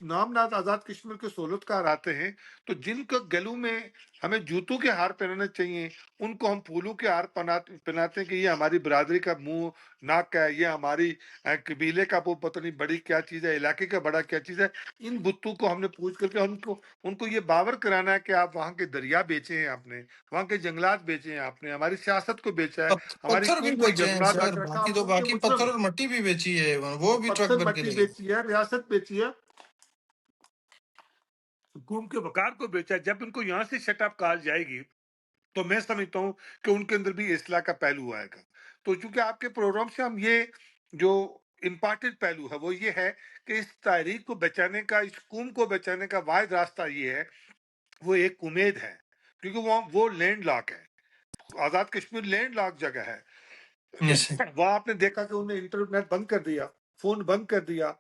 نام ناز آزاد کشمیر کے سہولتکار آتے ہیں، تو جن کو گلوں میں ہمیں جوتوں کے ہار پہنانے چاہیے، ان کو ہم پھولوں کے ہار پہناتے ہیں کہ یہ ہماری برادری کا منہ ناک ہے، یہ ہماری قبیلے کا وہ پتہ نہیں بڑی کیا چیز ہے، علاقے کا بڑا کیا چیز ہے۔ ان بتوں کو ہم نے پوچھ کر کے ان کو یہ باور کرانا ہے کہ آپ وہاں کے دریا بیچے ہیں، آپ نے وہاں کے جنگلات بیچے ہیں، آپ نے ہماری سیاست کو بیچا ہے، ہماری پتھر بھی قوم کو بیچے ہیں جذبات سر، رکھ رکھا، باقی ہم تو ان کے باقی مجرم پتھر ہیں۔ اور مٹی بھی بیچی ہے، وہ بھی ٹرک پتھر بھر کے مٹی لے گئے۔ بیچی ہے، ریاست بیچی ہے، قوم کے وقار کو بیچا ہے۔ جب ان کو یہاں سے شٹ اپ کال جائے گی، تو میں سمجھتا ہوں کہ ان کے اندر بھی اصلاح کا پہلو آئے گا۔ تو چونکہ آپ کے پروگرام سے ہم یہ جو امپارٹنٹ پہلو ہے وہ یہ ہے کہ اس تاریخ کو بچانے کا، اس قوم کو بچانے کا واحد راستہ یہ ہے، وہ ایک امید ہے، کیونکہ وہ لینڈ لاک ہے، آزاد کشمیر لینڈ لاک جگہ ہے۔ Yes. وہاں آپ نے دیکھا کہ انہوں نے انٹرنیٹ بند کر دیا، فون بند کر دیا،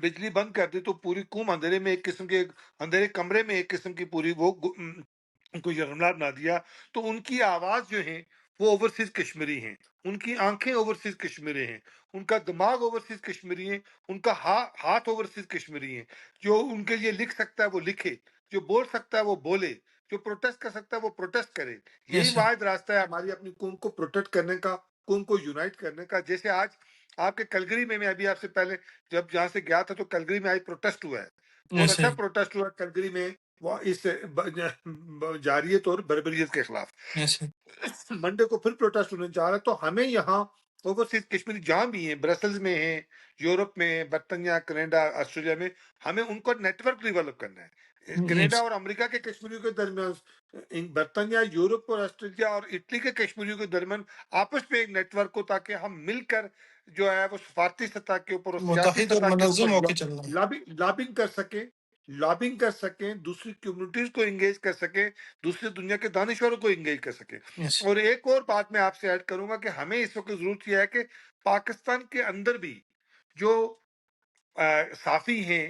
بجلی بند کر دی، تو پوری قوم اندھیرے میں، ایک قسم کے اندھیرے کمرے میں ایک قسم کی پوری وہ ان کو یرغمال بنا دیا۔ تو ان کی آواز جو ہیں وہ اوورسیز کشمیری ہیں، ان کی آنکھیں اوورسیز کشمیری ہیں، ان کا دماغ اوورسیز کشمیری ہیں، ان کا ہاتھ اوورسیز کشمیری ہیں۔ جو ان کے لیے لکھ سکتا ہے وہ لکھے، جو بول سکتا ہے وہ بولے، جو پروٹیسٹ کر سکتا ہے وہ پروٹیسٹ کرے۔ یہی Yes, sir. واحد راستہ ہے ہماری اپنی قوم کو پروٹیکٹ کرنے کا، قوم کو یونائٹ کرنے کا۔ جیسے آج آپ کے کلگری میں ابھی آپ سے پہلے جب جہاں سے گیا تھا تو کلگری میں آج پروٹیسٹ ہوا ہے، بہت Yes, اچھا sir. پروٹیسٹ ہوا کلگری میں، وہ اس جاریت اور بربریت کے خلاف۔ Yes, sir. منڈے کو پھر پروٹیسٹ ہونے جا رہا ہے، تو ہمیں یہاں اوورسیز کشمیری جہاں بھی ہیں، برسلز میں ہیں، یورپ میں ہیں، برطانیہ، کینیڈا، آسٹریلیا میں، ہمیں ان کو نیٹ ورک ڈیولپ کرنا ہے۔ Canada Yes. اور امریکہ کے کشمیریوں کے درمیان، برطانیہ، یورپ اور آسٹریلیا اور اٹلی کے کشمیریوں کے درمیان آپس میں ایک نیٹ ورک ہو، تاکہ ہم مل کر جو ہے وہ سفارتی سطح کے اوپر اور سیاسی متحد اور سطح کے منظم اوپر ہو کے چلنا ہے۔ لابنگ کر سکیں، لابنگ کر سکیں، دوسری کمیونٹیز کو انگیج کر سکیں، دوسری دنیا کے دانشوروں کو انگیج کر سکیں۔ Yes. اور ایک اور بات میں آپ سے ایڈ کروں گا کہ ہمیں اس وقت ضرورت یہ ہے کہ پاکستان کے اندر بھی جو صافی ہیں،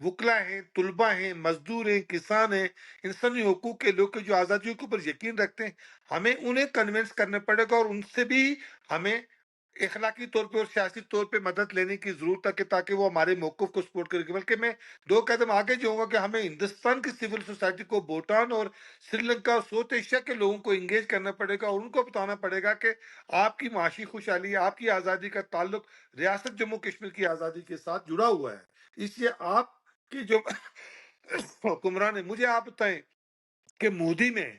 وکلا ہیں، طلباء ہیں، مزدور ہیں، کسان ہیں، انسانی حقوق کے لوگ جو آزادیوں کے اوپر یقین رکھتے ہیں، ہمیں انہیں کنونس کرنا پڑے گا، اور ان سے بھی ہمیں اخلاقی طور پہ اور سیاسی طور پہ مدد لینے کی ضرورت ہے، کہ تاکہ وہ ہمارے موقف کو سپورٹ کرے گی۔ بلکہ میں 2 قدم آگے جاؤں گا کہ ہمیں ہندوستان کی سول سوسائٹی کو بھوٹان اور سری لنکا اور ساؤتھ ایشیا کے لوگوں کو انگیج کرنا پڑے گا، اور ان کو بتانا پڑے گا کہ آپ کی معاشی خوشحالی، آپ کی آزادی کا تعلق ریاست جموں کشمیر کی آزادی کے ساتھ جڑا ہوا ہے۔ اس لیے آپ کی جو حکمران ہے، مجھے آپ بتائیں کہ مودی میں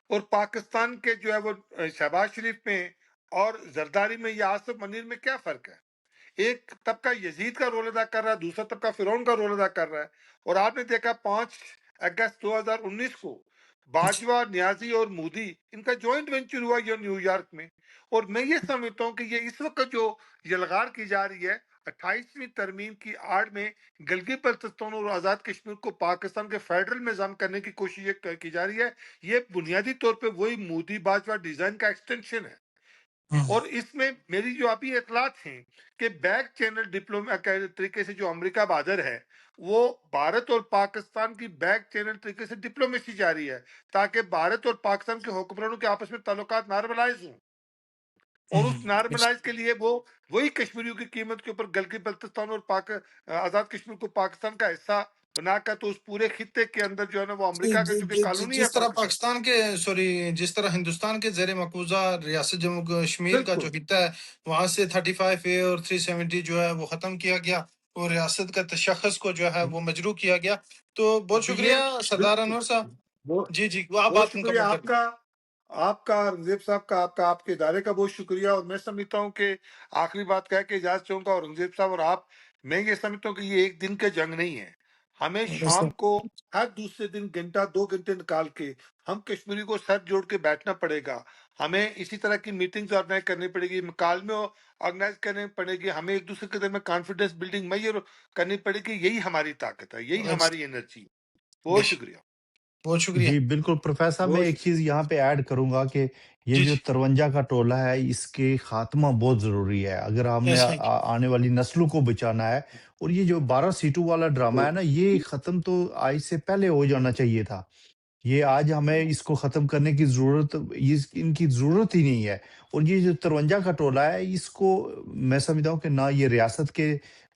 اور پاکستان کے جو ہے وہ شہباز شریف میں اور زرداری میں یا آصف منیر میں کیا فرق ہے؟ ایک طبقہ یزید کا رول ادا کر رہا ہے، دوسرا طبقہ فرعون کا رول ادا کر رہا ہے۔ اور آپ نے دیکھا 5 اگست 2019 کو باجوہ، نیازی اور مودی، ان کا جوائنٹ وینچر ہوا یہ نیو یارک میں۔ اور میں یہ سمجھتا ہوں کہ یہ اس وقت جو یلغار کی جا رہی ہے 28ویں ترمیم کی آڑ میں، گلگت بلتستان اور آزاد کشمیر کو پاکستان کے فیڈرل نظام کرنے کی کوشش کی جا رہی ہے، یہ بنیادی طور پہ وہی مودی باجوہ ڈیزائن کا ایکسٹینشن ہے۔ اور اس میں میری جو ابھی اطلاعات ہیں کہ بیک چینل طریقے سے جو امریکہ بادر ہے، وہ بھارت اور پاکستان کی بیک چینل طریقے سے ڈپلومیسی جاری ہے، تاکہ بھارت اور پاکستان کے حکمرانوں کے آپس میں تعلقات نارملائز ہوں۔ اور اس Yes. نارملائز کے لیے وہی کشمیریوں کی قیمت کے اوپر گلگت بلتستان اور آزاد کشمیر کو پاکستان کا حصہ بنا کر، تو اس پورے خطے کے اندر جو ہے نا وہ امریکہ کا چونکہ قانونی ہے جس طرح پاکستان، پاکستان کے جس طرح ہندوستان کے زیر مقبوضہ ریاست جموں کشمیر کا جو بالکل خطہ ہے، وہاں سے 35A اور 370 جو ہے وہ ختم کیا گیا، اور ریاست کا تشخص کو جو ہے وہ مجروح کیا گیا۔ تو بہت ابھی یہ شکریہ سردار بالکل انور صاحب۔ بہت جی جی، وہ آپ بہت بات شکریہ مکمل آپ کریں۔ کا، آپ کا رنگزیب صاحب کا، آپ کے ادارے کا بہت شکریہ۔ اور میں سمجھتا ہوں کہ آخری بات کہہ کے اجازت چاہوں گا، اور رنگزیب صاحب اور آپ، میں یہ سمجھتا ہوں کہ یہ ایک دن کا جنگ نہیں ہے۔ ہمیں Yes, sir. شام کو ہر دوسرے دن گھنٹہ 2 گھنٹے نکال کے ہم کشمیری کو سر جوڑ کے بیٹھنا پڑے گا۔ ہمیں اسی طرح کی میٹنگز آرگنائز کرنی پڑے گی، مکالمے آرگنائز کرنے پڑے گی، ہمیں ایک دوسرے کے درمیان کانفیڈنس بلڈنگ میئر کرنی پڑے گی۔ یہی ہماری طاقت ہے، یہی Yes. ہماری انرجی ہے۔ بہت شکریہ، بہت شکریہ۔ جی بالکل پروفیسر صاحب، میں بہت ایک چیز شکریہ۔ یہاں پہ ایڈ کروں گا کہ یہ جی جو جی، 53 کا ٹولہ ہے، اس کے خاتمہ بہت ضروری ہے اگر ہم نے ایسا ہی۔ آنے والی نسلوں کو بچانا ہے۔ اور یہ جو 12 سیٹوں والا ڈرامہ ہے نا، یہ ختم تو آج سے پہلے ہو جانا چاہیے تھا۔ یہ آج ہمیں اس کو ختم کرنے کی ضرورت، ان کی ضرورت ہی نہیں ہے۔ اور یہ جو 53 کا ٹولہ ہے، اس کو میں سمجھتا ہوں کہ نہ یہ ریاست کے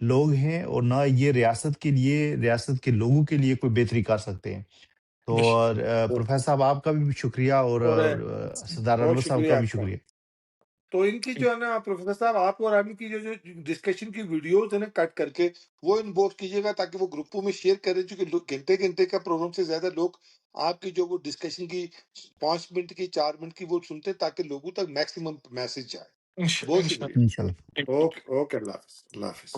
لوگ ہیں، اور نہ یہ ریاست کے لیے، ریاست کے لوگوں کے لیے کوئی بہتری کر سکتے ہیں۔ تو پروفیسر صاحب آپ کا بھی شکریہ، اور اور سردار بہت انور صاحب شکریہ کا بھی آپ کا۔ شکریہ۔ تو ان کی جو ہے نا پروفیسر صاحب، آپ اور ہم کی جو ڈسکشن کی ویڈیوز ہیں نا کٹ کر کے وہ انبوکس کیجیے گا، تاکہ وہ گروپوں میں شیئر کریں، چونکہ گھنٹے گھنٹے کا پروگرام سے زیادہ لوگ آپ کی جو وہ ڈسکشن کی 5 منٹ کی 4 منٹ کی وہ سنتے، تاکہ لوگوں تک میکسیمم میسج جائے۔ بہت شکریہ۔ انشاءاللہ۔ اوکے اوکے، اللہ حافظ، اللہ حافظ۔